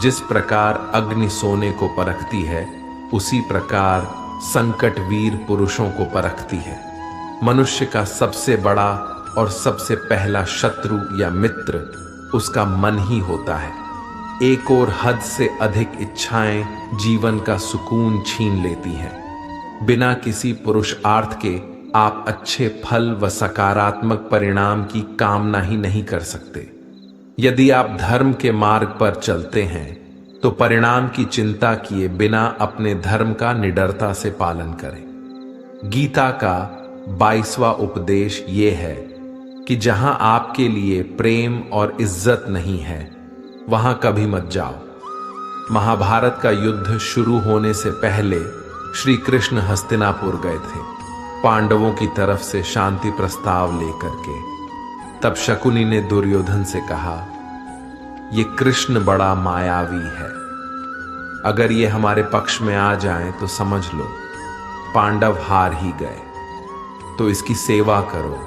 जिस प्रकार अग्नि सोने को परखती है, उसी प्रकार संकट वीर पुरुषों को परखती है। मनुष्य का सबसे बड़ा और सबसे पहला शत्रु या मित्र उसका मन ही होता है। एक और हद से अधिक इच्छाएं जीवन का सुकून छीन लेती हैं। बिना किसी पुरुषार्थ के आप अच्छे फल व सकारात्मक परिणाम की कामना ही नहीं कर सकते। यदि आप धर्म के मार्ग पर चलते हैं तो परिणाम की चिंता किए बिना अपने धर्म का निडरता से पालन करें। गीता का 22वां उपदेश ये है कि जहां आपके लिए प्रेम और इज्जत नहीं है, वहां कभी मत जाओ। महाभारत का युद्ध शुरू होने से पहले श्री कृष्ण हस्तिनापुर गए थे, पांडवों की तरफ से शांति प्रस्ताव लेकर के। तब शकुनी ने दुर्योधन से कहा, ये कृष्ण बड़ा मायावी है, अगर ये हमारे पक्ष में आ जाएं तो समझ लो पांडव हार ही गए। तो इसकी सेवा करो,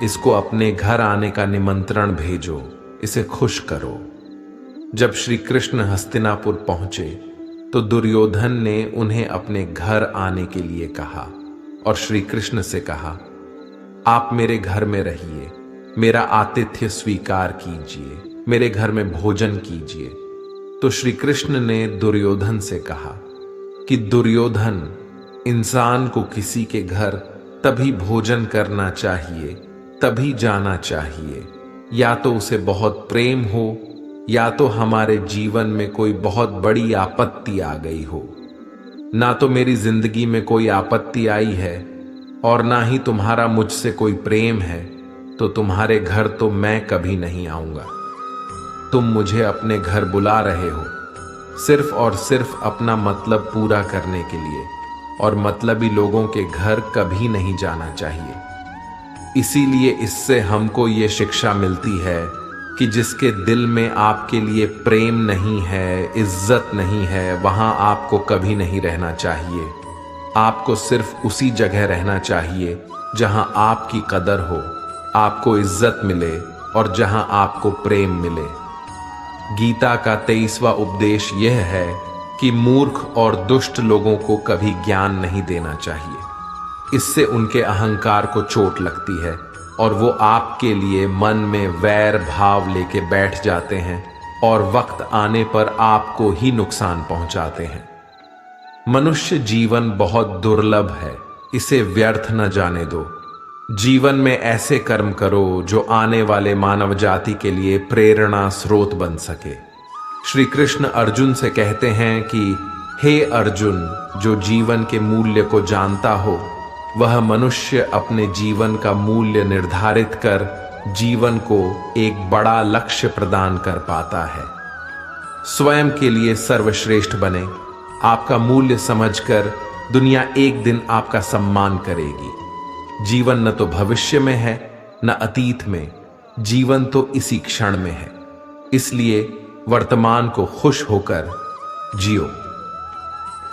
इसको अपने घर आने का निमंत्रण भेजो, इसे खुश करो। जब श्री कृष्ण हस्तिनापुर पहुंचे तो दुर्योधन ने उन्हें अपने घर आने के लिए कहा और श्री कृष्ण से कहा, आप मेरे घर में रहिए, मेरा आतिथ्य स्वीकार कीजिए, मेरे घर में भोजन कीजिए। तो श्री कृष्ण ने दुर्योधन से कहा कि दुर्योधन, इंसान को किसी के घर तभी भोजन करना चाहिए, तभी जाना चाहिए, या तो उसे बहुत प्रेम हो, या तो हमारे जीवन में कोई बहुत बड़ी आपत्ति आ गई हो। ना तो मेरी जिंदगी में कोई आपत्ति आई है और ना ही तुम्हारा मुझसे कोई प्रेम है, तो तुम्हारे घर तो मैं कभी नहीं आऊंगा। तुम मुझे अपने घर बुला रहे हो सिर्फ और सिर्फ अपना मतलब पूरा करने के लिए, और मतलबी लोगों के घर कभी नहीं जाना चाहिए। इसीलिए इससे हमको ये शिक्षा मिलती है कि जिसके दिल में आपके लिए प्रेम नहीं है, इज्जत नहीं है, वहां आपको कभी नहीं रहना चाहिए। आपको सिर्फ उसी जगह रहना चाहिए जहां आपकी कदर हो, आपको इज्जत मिले और जहां आपको प्रेम मिले। गीता का 23वां उपदेश यह है कि मूर्ख और दुष्ट लोगों को कभी ज्ञान नहीं देना चाहिए। इससे उनके अहंकार को चोट लगती है और वो आपके लिए मन में वैर भाव लेके बैठ जाते हैं और वक्त आने पर आपको ही नुकसान पहुंचाते हैं। मनुष्य जीवन बहुत दुर्लभ है, इसे व्यर्थ न जाने दो। जीवन में ऐसे कर्म करो जो आने वाले मानव जाति के लिए प्रेरणा स्रोत बन सके। श्री कृष्ण अर्जुन से कहते हैं कि हे अर्जुन, जो जीवन के मूल्य को जानता हो वह मनुष्य अपने जीवन का मूल्य निर्धारित कर जीवन को एक बड़ा लक्ष्य प्रदान कर पाता है। स्वयं के लिए सर्वश्रेष्ठ बने। आपका मूल्य समझकर दुनिया एक दिन आपका सम्मान करेगी। जीवन न तो भविष्य में है न अतीत में, जीवन तो इसी क्षण में है। इसलिए वर्तमान को खुश होकर जियो।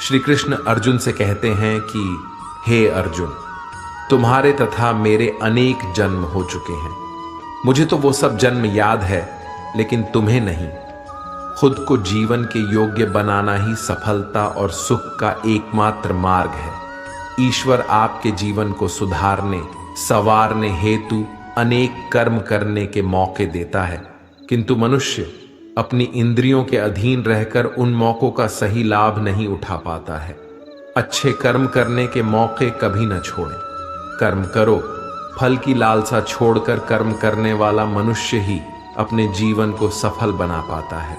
श्री कृष्ण अर्जुन से कहते हैं कि हे अर्जुन, तुम्हारे तथा मेरे अनेक जन्म हो चुके हैं। मुझे तो वो सब जन्म याद है, लेकिन तुम्हें नहीं। खुद को जीवन के योग्य बनाना ही सफलता और सुख का एकमात्र मार्ग है। ईश्वर आपके जीवन को सुधारने संवारने हेतु अनेक कर्म करने के मौके देता है, किंतु मनुष्य अपनी इंद्रियों के अधीन रहकर उन मौकों का सही लाभ नहीं उठा पाता है। अच्छे कर्म करने के मौके कभी न छोड़ें। कर्म करो, फल की लालसा छोड़कर कर्म करने वाला मनुष्य ही अपने जीवन को सफल बना पाता है।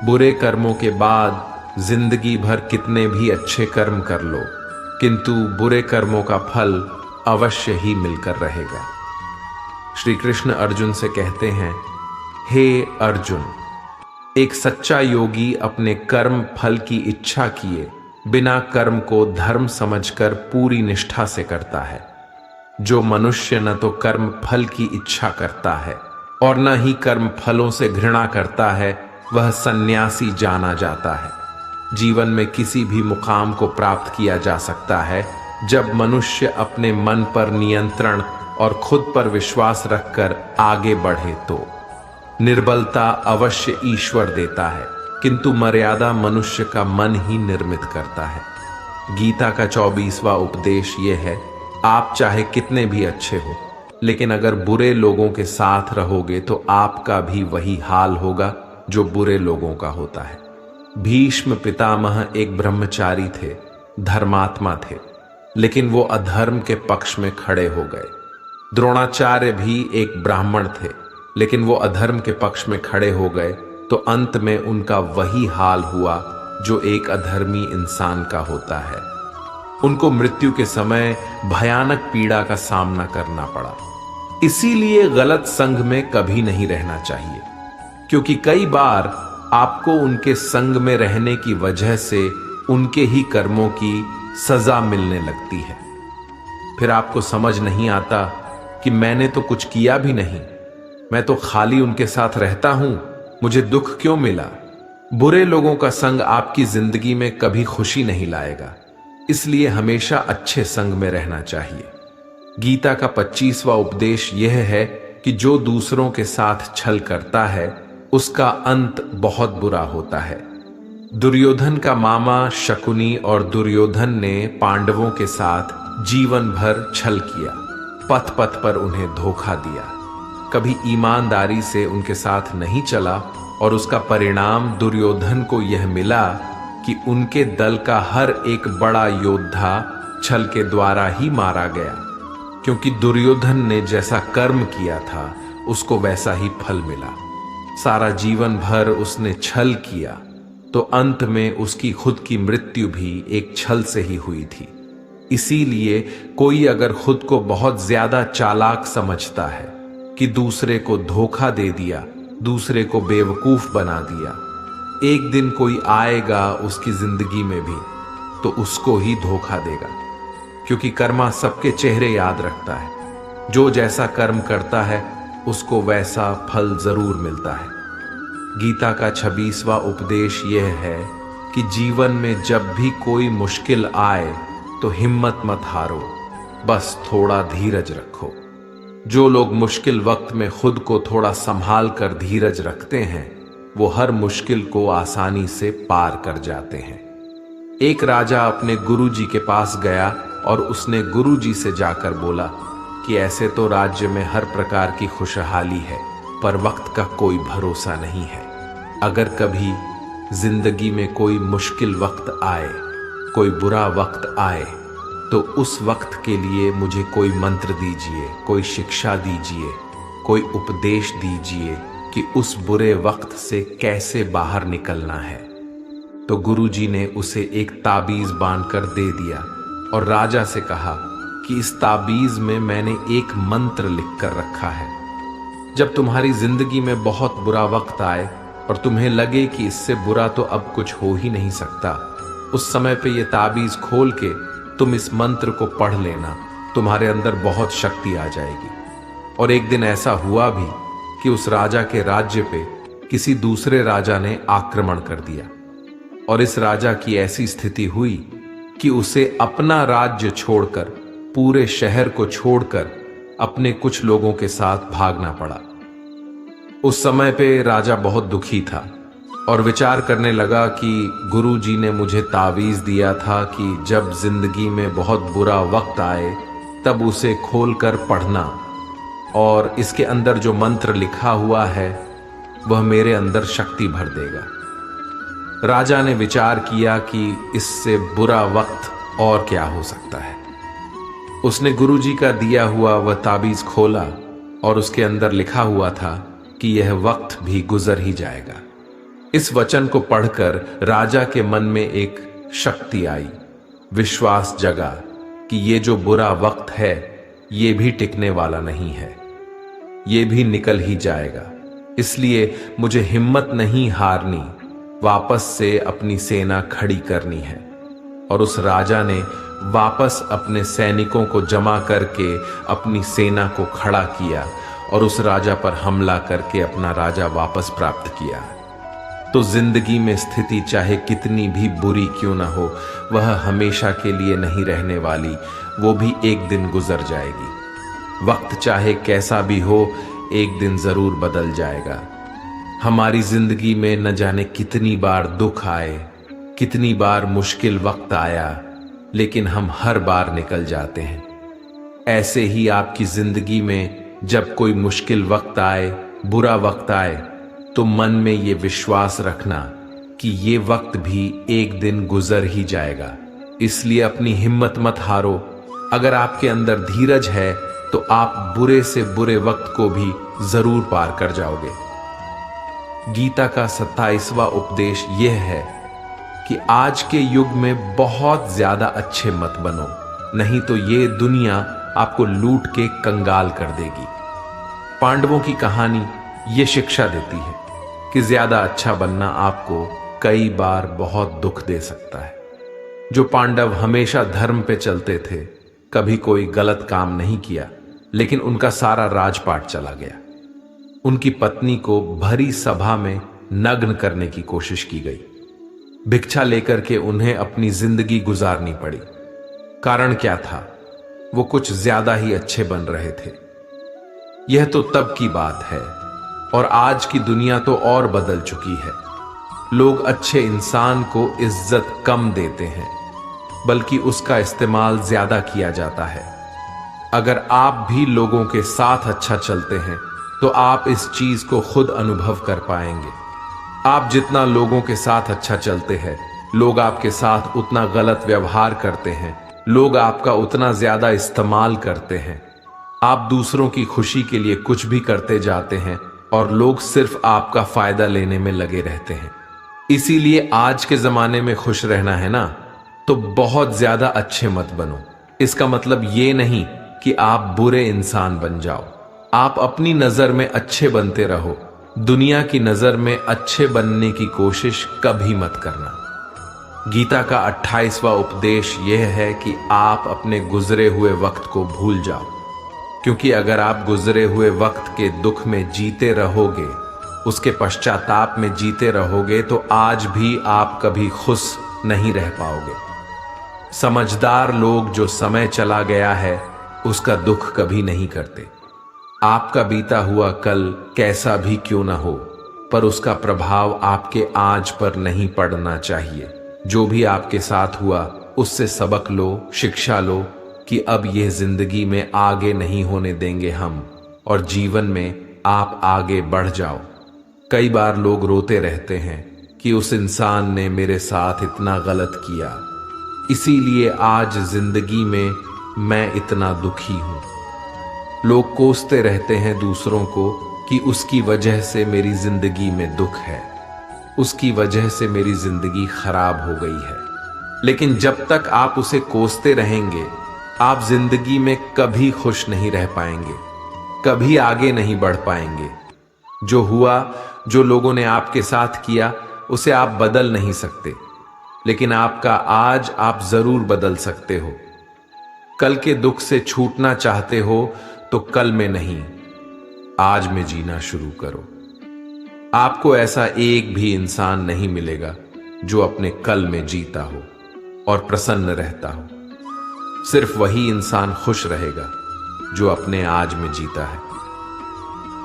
बुरे कर्मों के बाद जिंदगी भर कितने भी अच्छे कर्म कर लो, किंतु बुरे कर्मों का फल अवश्य ही मिलकर रहेगा। श्री कृष्ण अर्जुन से कहते हैं, हे अर्जुन, एक सच्चा योगी अपने कर्म फल की इच्छा किए बिना कर्म को धर्म समझकर पूरी निष्ठा से करता है। जो मनुष्य न तो कर्म फल की इच्छा करता है और न ही कर्म फलों से घृणा करता है, वह सन्यासी जाना जाता है। जीवन में किसी भी मुकाम को प्राप्त किया जा सकता है जब मनुष्य अपने मन पर नियंत्रण और खुद पर विश्वास रखकर आगे बढ़े तो। निर्बलता अवश्य ईश्वर देता है, किंतु मर्यादा मनुष्य का मन ही निर्मित करता है। गीता का 24वां उपदेश यह है, आप चाहे कितने भी अच्छे हो, लेकिन अगर बुरे लोगों के साथ रहोगे तो आपका भी वही हाल होगा जो बुरे लोगों का होता है। भीष्म पितामह एक ब्रह्मचारी थे, धर्मात्मा थे, लेकिन वो अधर्म के पक्ष में खड़े हो गए। द्रोणाचार्य भी एक ब्राह्मण थे, लेकिन वो अधर्म के पक्ष में खड़े हो गए तो अंत में उनका वही हाल हुआ जो एक अधर्मी इंसान का होता है। उनको मृत्यु के समय भयानक पीड़ा का सामना करना पड़ा। इसीलिए गलत संग में कभी नहीं रहना चाहिए, क्योंकि कई बार आपको उनके संग में रहने की वजह से उनके ही कर्मों की सजा मिलने लगती है। फिर आपको समझ नहीं आता कि मैंने तो कुछ किया भी नहीं, मैं तो खाली उनके साथ रहता हूं, मुझे दुख क्यों मिला। बुरे लोगों का संग आपकी जिंदगी में कभी खुशी नहीं लाएगा, इसलिए हमेशा अच्छे संग में रहना चाहिए। गीता का 25वां उपदेश यह है कि जो दूसरों के साथ छल करता है उसका अंत बहुत बुरा होता है। दुर्योधन का मामा शकुनी और दुर्योधन ने पांडवों के साथ जीवन भर छल किया, पथ पथ पर उन्हें धोखा दिया, कभी ईमानदारी से उनके साथ नहीं चला और उसका परिणाम दुर्योधन को यह मिला कि उनके दल का हर एक बड़ा योद्धा छल के द्वारा ही मारा गया, क्योंकि दुर्योधन ने जैसा कर्म किया था उसको वैसा ही फल मिला। सारा जीवन भर उसने छल किया तो अंत में उसकी खुद की मृत्यु भी एक छल से ही हुई थी। इसीलिए कोई अगर खुद को बहुत ज्यादा चालाक समझता है कि दूसरे को धोखा दे दिया, दूसरे को बेवकूफ बना दिया, एक दिन कोई आएगा उसकी जिंदगी में भी तो उसको ही धोखा देगा, क्योंकि कर्मा सबके चेहरे याद रखता है। जो जैसा कर्म करता है उसको वैसा फल जरूर मिलता है। गीता का 26वां उपदेश यह है कि जीवन में जब भी कोई मुश्किल आए तो हिम्मत मत हारो, बस थोड़ा धीरज रखो। जो लोग मुश्किल वक्त में खुद को थोड़ा संभाल कर धीरज रखते हैं वो हर मुश्किल को आसानी से पार कर जाते हैं। एक राजा अपने गुरुजी के पास गया और उसने गुरुजी से जाकर बोला कि ऐसे तो राज्य में हर प्रकार की खुशहाली है, पर वक्त का कोई भरोसा नहीं है। अगर कभी जिंदगी में कोई मुश्किल वक्त आए, कोई बुरा वक्त आए, तो उस वक्त के लिए मुझे कोई मंत्र दीजिए, कोई शिक्षा दीजिए, कोई उपदेश दीजिए कि उस बुरे वक्त से कैसे बाहर निकलना है। तो गुरुजी ने उसे एक ताबीज बांधकर दे दिया और राजा से कहा कि इस ताबीज में मैंने एक मंत्र लिख कर रखा है। जब तुम्हारी जिंदगी में बहुत बुरा वक्त आए और तुम्हें लगे कि इससे बुरा तो अब कुछ हो ही नहीं सकता, उस समय पे ये ताबीज खोल के तुम इस मंत्र को पढ़ लेना, तुम्हारे अंदर बहुत शक्ति आ जाएगी। और एक दिन ऐसा हुआ भी कि उस राजा के राज्य पे किसी दूसरे राजा ने आक्रमण कर दिया और इस राजा की ऐसी स्थिति हुई कि उसे अपना राज्य छोड़कर, पूरे शहर को छोड़कर अपने कुछ लोगों के साथ भागना पड़ा। उस समय पे राजा बहुत दुखी था और विचार करने लगा कि गुरुजी ने मुझे तावीज दिया था कि जब जिंदगी में बहुत बुरा वक्त आए तब उसे खोलकर पढ़ना, और इसके अंदर जो मंत्र लिखा हुआ है वह मेरे अंदर शक्ति भर देगा। राजा ने विचार किया कि इससे बुरा वक्त और क्या हो सकता है। उसने गुरुजी का दिया हुआ वह ताबीज खोला और उसके अंदर लिखा हुआ था कि यह वक्त भी गुजर ही जाएगा। इस वचन को पढ़कर राजा के मन में एक शक्ति आई, विश्वास जगा कि ये जो बुरा वक्त है ये भी टिकने वाला नहीं है, ये भी निकल ही जाएगा। इसलिए मुझे हिम्मत नहीं हारनी, वापस से अपनी सेना खड़ी करनी है। और उस राजा ने वापस अपने सैनिकों को जमा करके अपनी सेना को खड़ा किया और उस राजा पर हमला करके अपना राजा वापस प्राप्त किया। तो जिंदगी में स्थिति चाहे कितनी भी बुरी क्यों ना हो, वह हमेशा के लिए नहीं रहने वाली, वो भी एक दिन गुजर जाएगी। वक्त चाहे कैसा भी हो, एक दिन जरूर बदल जाएगा। हमारी जिंदगी में न जाने कितनी बार दुख आए, कितनी बार मुश्किल वक्त आया, लेकिन हम हर बार निकल जाते हैं। ऐसे ही आपकी जिंदगी में जब कोई मुश्किल वक्त आए, बुरा वक्त आए, तो मन में ये विश्वास रखना कि ये वक्त भी एक दिन गुजर ही जाएगा। इसलिए अपनी हिम्मत मत हारो। अगर आपके अंदर धीरज है तो आप बुरे से बुरे वक्त को भी जरूर पार कर जाओगे। गीता का 27वां उपदेश यह है कि आज के युग में बहुत ज्यादा अच्छे मत बनो, नहीं तो ये दुनिया आपको लूट के कंगाल कर देगी। पांडवों की कहानी ये शिक्षा देती है कि ज्यादा अच्छा बनना आपको कई बार बहुत दुख दे सकता है। जो पांडव हमेशा धर्म पे चलते थे, कभी कोई गलत काम नहीं किया, लेकिन उनका सारा राजपाट चला गया। उनकी पत्नी को भरी सभा में नग्न करने की कोशिश की गई। भिक्षा लेकर के उन्हें अपनी जिंदगी गुजारनी पड़ी। कारण क्या था? वो कुछ ज्यादा ही अच्छे बन रहे थे। यह तो तब की बात है, और आज की दुनिया तो और बदल चुकी है। लोग अच्छे इंसान को इज्जत कम देते हैं, बल्कि उसका इस्तेमाल ज्यादा किया जाता है। अगर आप भी लोगों के साथ अच्छा चलते हैं तो आप इस चीज को खुद अनुभव कर पाएंगे। आप जितना लोगों के साथ अच्छा चलते हैं, लोग आपके साथ उतना गलत व्यवहार करते हैं, लोग आपका उतना ज्यादा इस्तेमाल करते हैं। आप दूसरों की खुशी के लिए कुछ भी करते जाते हैं और लोग सिर्फ आपका फायदा लेने में लगे रहते हैं। इसीलिए आज के जमाने में खुश रहना है ना, तो बहुत ज्यादा अच्छे मत बनो। इसका मतलब ये नहीं कि आप बुरे इंसान बन जाओ। आप अपनी नजर में अच्छे बनते रहो। दुनिया की नजर में अच्छे बनने की कोशिश कभी मत करना। गीता का 28वां उपदेश यह है कि आप अपने गुजरे हुए वक्त को भूल जाओ, क्योंकि अगर आप गुजरे हुए वक्त के दुख में जीते रहोगे, उसके पश्चाताप में जीते रहोगे, तो आज भी आप कभी खुश नहीं रह पाओगे। समझदार लोग जो समय चला गया है उसका दुख कभी नहीं करते। आपका बीता हुआ कल कैसा भी क्यों ना हो, पर उसका प्रभाव आपके आज पर नहीं पड़ना चाहिए। जो भी आपके साथ हुआ उससे सबक लो, शिक्षा लो कि अब यह जिंदगी में आगे नहीं होने देंगे हम, और जीवन में आप आगे बढ़ जाओ। कई बार लोग रोते रहते हैं कि उस इंसान ने मेरे साथ इतना गलत किया, इसीलिए आज जिंदगी में मैं इतना दुखी हूं। लोग कोसते रहते हैं दूसरों को कि उसकी वजह से मेरी जिंदगी में दुख है, उसकी वजह से मेरी जिंदगी खराब हो गई है। लेकिन जब तक आप उसे कोसते रहेंगे आप जिंदगी में कभी खुश नहीं रह पाएंगे, कभी आगे नहीं बढ़ पाएंगे। जो हुआ, जो लोगों ने आपके साथ किया, उसे आप बदल नहीं सकते, लेकिन आपका आज आप जरूर बदल सकते हो। कल के दुख से छूटना चाहते हो तो कल में नहीं, आज में जीना शुरू करो। आपको ऐसा एक भी इंसान नहीं मिलेगा जो अपने कल में जीता हो और प्रसन्न रहता हो। सिर्फ वही इंसान खुश रहेगा जो अपने आज में जीता है।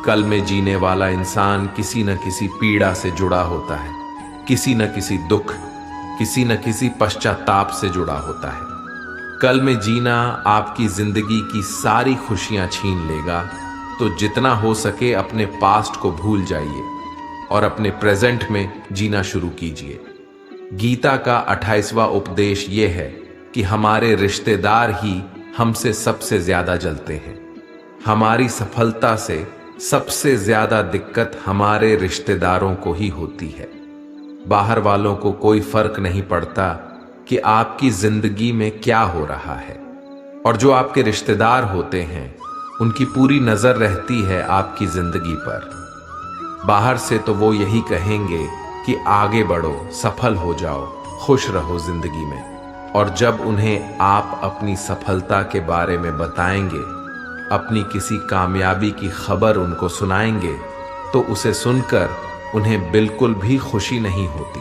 कल में जीने वाला इंसान किसी न किसी पीड़ा से जुड़ा होता है, किसी न किसी दुख, किसी न किसी पश्चाताप से जुड़ा होता है। कल में जीना आपकी जिंदगी की सारी खुशियां छीन लेगा, तो जितना हो सके अपने पास्ट को भूल जाइए और अपने प्रेजेंट में जीना शुरू कीजिए। गीता का 28वां उपदेश यह है कि हमारे रिश्तेदार ही हमसे सबसे ज्यादा जलते हैं। हमारी सफलता से सबसे ज्यादा दिक्कत हमारे रिश्तेदारों को ही होती है। बाहर वालों को कोई फर्क नहीं पड़ता कि आपकी जिंदगी में क्या हो रहा है, और जो आपके रिश्तेदार होते हैं उनकी पूरी नजर रहती है आपकी जिंदगी पर। बाहर से तो वो यही कहेंगे कि आगे बढ़ो, सफल हो जाओ, खुश रहो जिंदगी में, और जब उन्हें आप अपनी सफलता के बारे में बताएंगे, अपनी किसी कामयाबी की खबर उनको सुनाएंगे, तो उसे सुनकर उन्हें बिल्कुल भी खुशी नहीं होती।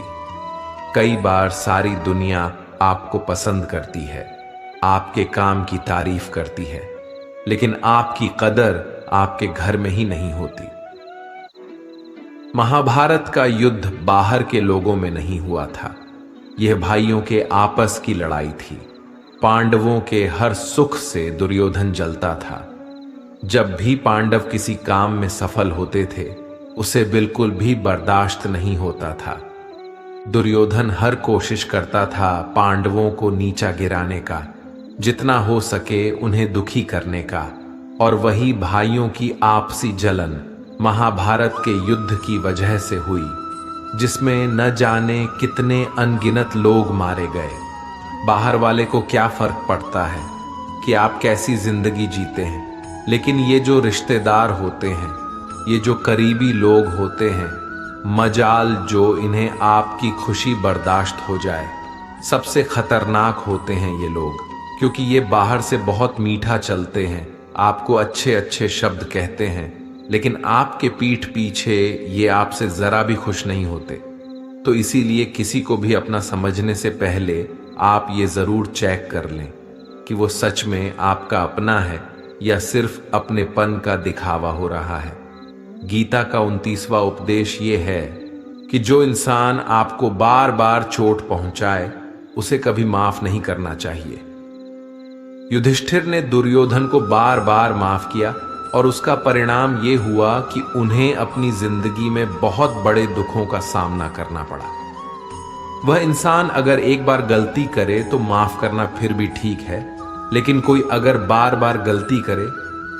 कई बार सारी दुनिया आपको पसंद करती है, आपके काम की तारीफ करती है, लेकिन आपकी कदर आपके घर में ही नहीं होती। महाभारत का युद्ध बाहर के लोगों में नहीं हुआ था, यह भाइयों के आपस की लड़ाई थी। पांडवों के हर सुख से दुर्योधन जलता था। जब भी पांडव किसी काम में सफल होते थे, उसे बिल्कुल भी बर्दाश्त नहीं होता था। दुर्योधन हर कोशिश करता था पांडवों को नीचा गिराने का, जितना हो सके उन्हें दुखी करने का, और वही भाइयों की आपसी जलन महाभारत के युद्ध की वजह से हुई, जिसमें न जाने कितने अनगिनत लोग मारे गए। बाहर वाले को क्या फर्क पड़ता है कि आप कैसी जिंदगी जीते हैं, लेकिन ये जो रिश्तेदार होते हैं, ये जो करीबी लोग होते हैं, मजाल जो इन्हें आपकी खुशी बर्दाश्त हो जाए। सबसे खतरनाक होते हैं ये लोग, क्योंकि ये बाहर से बहुत मीठा चलते हैं, आपको अच्छे अच्छे शब्द कहते हैं, लेकिन आपके पीठ पीछे ये आपसे जरा भी खुश नहीं होते। तो इसीलिए किसी को भी अपना समझने से पहले आप ये जरूर चेक कर लें कि वो सच में आपका अपना है या सिर्फ अपनेपन का दिखावा हो रहा है। गीता का 29वां उपदेश ये है कि जो इंसान आपको बार बार चोट पहुंचाए, उसे कभी माफ नहीं करना चाहिए। युधिष्ठिर ने दुर्योधन को बार बार माफ किया, और उसका परिणाम ये हुआ कि उन्हें अपनी जिंदगी में बहुत बड़े दुखों का सामना करना पड़ा। वह इंसान अगर एक बार गलती करे तो माफ करना फिर भी ठीक है, लेकिन कोई अगर बार बार गलती करे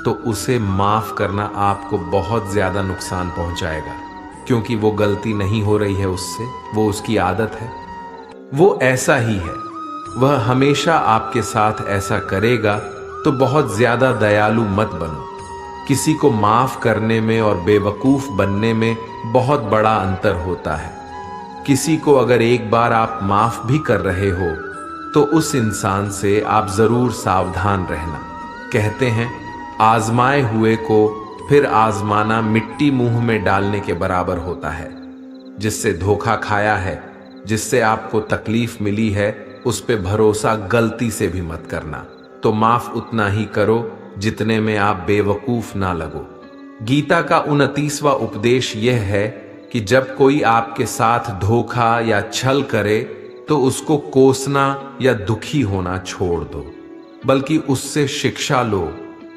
तो उसे माफ करना आपको बहुत ज्यादा नुकसान पहुंचाएगा, क्योंकि वो गलती नहीं हो रही है उससे, वो उसकी आदत है, वो ऐसा ही है, वह हमेशा आपके साथ ऐसा करेगा। तो बहुत ज्यादा दयालु मत बनो। किसी को माफ करने में और बेवकूफ बनने में बहुत बड़ा अंतर होता है। किसी को अगर एक बार आप माफ भी कर रहे हो तो उस इंसान से आप जरूर सावधान रहना। कहते हैं आजमाए हुए को फिर आजमाना मिट्टी मुंह में डालने के बराबर होता है। जिससे धोखा खाया है, जिससे आपको तकलीफ मिली है, उस पे भरोसा गलती से भी मत करना। तो माफ उतना ही करो जितने में आप बेवकूफ ना लगो। गीता का 29वां उपदेश यह है कि जब कोई आपके साथ धोखा या छल करे तो उसको कोसना या दुखी होना छोड़ दो, बल्कि उससे शिक्षा लो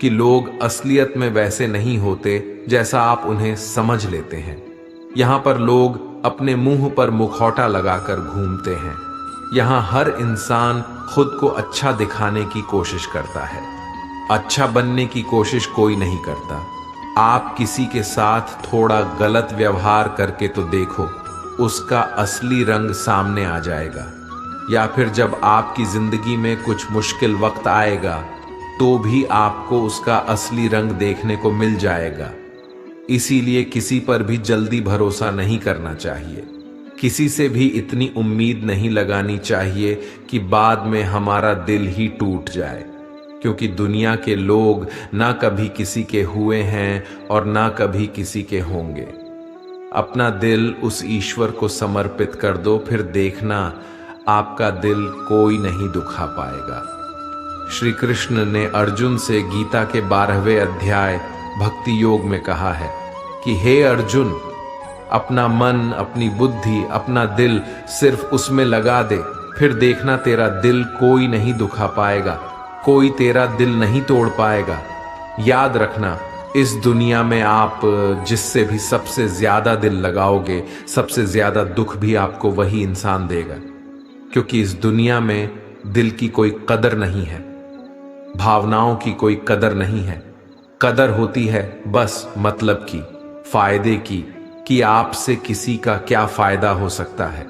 कि लोग असलियत में वैसे नहीं होते जैसा आप उन्हें समझ लेते हैं। यहाँ पर लोग अपने मुंह पर मुखौटा लगाकर घूमते हैं। यहाँ हर इंसान खुद को अच्छा दिखाने की कोशिश करता है, अच्छा बनने की कोशिश कोई नहीं करता। आप किसी के साथ थोड़ा गलत व्यवहार करके तो देखो, उसका असली रंग सामने आ जाएगा। या फिर जब आपकी जिंदगी में कुछ मुश्किल वक्त आएगा तो भी आपको उसका असली रंग देखने को मिल जाएगा। इसीलिए किसी पर भी जल्दी भरोसा नहीं करना चाहिए, किसी से भी इतनी उम्मीद नहीं लगानी चाहिए कि बाद में हमारा दिल ही टूट जाए, क्योंकि दुनिया के लोग ना कभी किसी के हुए हैं और ना कभी किसी के होंगे। अपना दिल उस ईश्वर को समर्पित कर दो, फिर देखना आपका दिल कोई नहीं दुखा पाएगा। श्री कृष्ण ने अर्जुन से गीता के 12वें अध्याय भक्ति योग में कहा है कि हे अर्जुन, अपना मन, अपनी बुद्धि, अपना दिल सिर्फ उसमें लगा दे, फिर देखना तेरा दिल कोई नहीं दुखा पाएगा, कोई तेरा दिल नहीं तोड़ पाएगा। याद रखना, इस दुनिया में आप जिससे भी सबसे ज्यादा दिल लगाओगे, सबसे ज्यादा दुख भी आपको वही इंसान देगा, क्योंकि इस दुनिया में दिल की कोई कदर नहीं है, भावनाओं की कोई कदर नहीं है। कदर होती है बस मतलब की, फायदे की, कि आपसे किसी का क्या फायदा हो सकता है।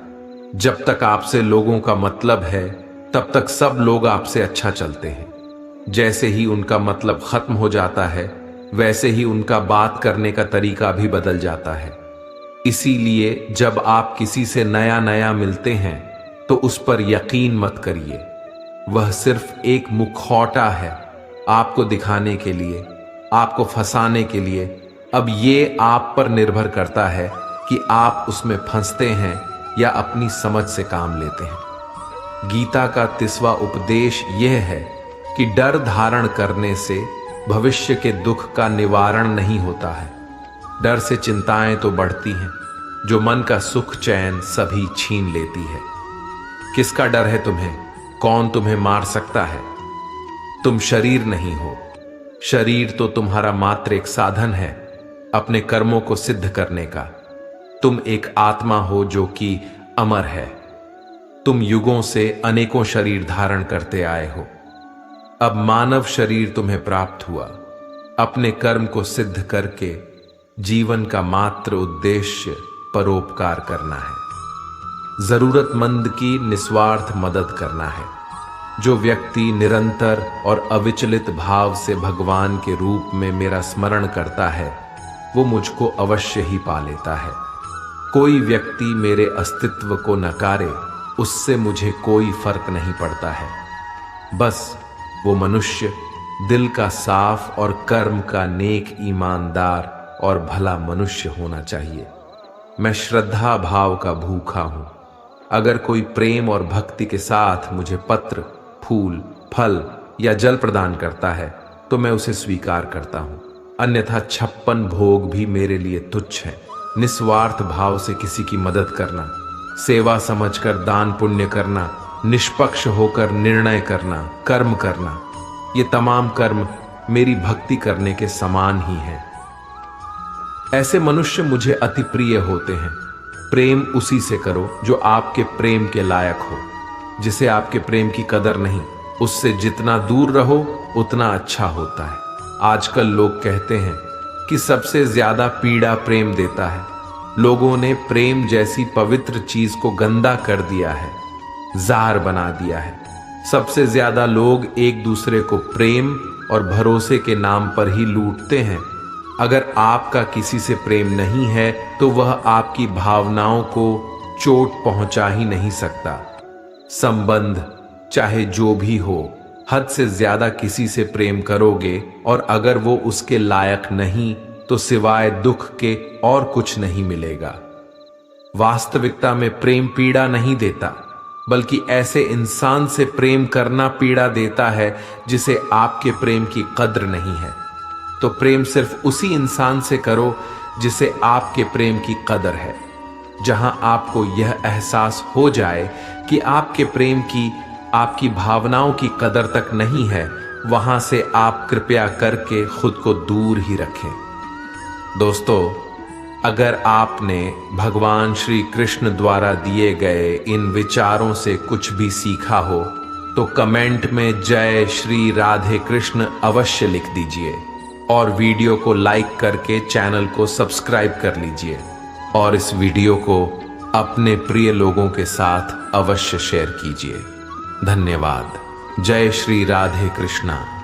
जब तक आपसे लोगों का मतलब है तब तक सब लोग आपसे अच्छा चलते हैं। जैसे ही उनका मतलब खत्म हो जाता है वैसे ही उनका बात करने का तरीका भी बदल जाता है। इसीलिए जब आप किसी से नया नया मिलते हैं तो उस पर यकीन मत करिए, वह सिर्फ एक मुखौटा है आपको दिखाने के लिए, आपको फंसाने के लिए। अब ये आप पर निर्भर करता है कि आप उसमें फंसते हैं या अपनी समझ से काम लेते हैं। गीता का 30वां उपदेश यह है कि डर धारण करने से भविष्य के दुख का निवारण नहीं होता है। डर से चिंताएं तो बढ़ती हैं, जो मन का सुख चैन सभी छीन लेती है। किसका डर है तुम्हें? कौन तुम्हें मार सकता है? तुम शरीर नहीं हो। शरीर तो तुम्हारा मात्र एक साधन है अपने कर्मों को सिद्ध करने का। तुम एक आत्मा हो जो कि अमर है। तुम युगों से अनेकों शरीर धारण करते आए हो। अब मानव शरीर तुम्हें प्राप्त हुआ। अपने कर्म को सिद्ध करके जीवन का मात्र उद्देश्य परोपकार करना है, जरूरतमंद की निस्वार्थ मदद करना है। जो व्यक्ति निरंतर और अविचलित भाव से भगवान के रूप में मेरा स्मरण करता है वो मुझको अवश्य ही पा लेता है। कोई व्यक्ति मेरे अस्तित्व को नकारे, उससे मुझे कोई फर्क नहीं पड़ता है। बस वो मनुष्य दिल का साफ और कर्म का नेक, ईमानदार और भला मनुष्य होना चाहिए। मैं श्रद्धा भाव का भूखा हूं। अगर कोई प्रेम और भक्ति के साथ मुझे पत्र, फूल, फल या जल प्रदान करता है तो मैं उसे स्वीकार करता हूं, अन्यथा 56 भोग भी मेरे लिए तुच्छ है। निस्वार्थ भाव से किसी की मदद करना, सेवा समझकर दान पुण्य करना, निष्पक्ष होकर निर्णय करना, कर्म करना, ये तमाम कर्म मेरी भक्ति करने के समान ही हैं। ऐसे मनुष्य मुझे अति प्रिय होते हैं। प्रेम उसी से करो जो आपके प्रेम के लायक हो। जिसे आपके प्रेम की कदर नहीं, उससे जितना दूर रहो उतना अच्छा होता है। आजकल लोग कहते हैं कि सबसे ज्यादा पीड़ा प्रेम देता है। लोगों ने प्रेम जैसी पवित्र चीज को गंदा कर दिया है, जार बना दिया है। सबसे ज्यादा लोग एक दूसरे को प्रेम और भरोसे के नाम पर ही लूटते हैं। अगर आपका किसी से प्रेम नहीं है तो वह आपकी भावनाओं को चोट पहुंचा ही नहीं सकता। संबंध चाहे जो भी हो, हद से ज्यादा किसी से प्रेम करोगे और अगर वो उसके लायक नहीं तो सिवाय दुख के और कुछ नहीं मिलेगा। वास्तविकता में प्रेम पीड़ा नहीं देता, बल्कि ऐसे इंसान से प्रेम करना पीड़ा देता है जिसे आपके प्रेम की कद्र नहीं है। तो प्रेम सिर्फ उसी इंसान से करो जिसे आपके प्रेम की कदर है। जहां आपको यह एहसास हो जाए कि आपके प्रेम की, आपकी भावनाओं की कदर तक नहीं है, वहां से आप कृपया करके खुद को दूर ही रखें। दोस्तों, अगर आपने भगवान श्री कृष्ण द्वारा दिए गए इन विचारों से कुछ भी सीखा हो तो कमेंट में जय श्री राधे कृष्ण अवश्य लिख दीजिए और वीडियो को लाइक करके चैनल को सब्सक्राइब कर लीजिए और इस वीडियो को अपने प्रिय लोगों के साथ अवश्य शेयर कीजिए। धन्यवाद। जय श्री राधे कृष्णा।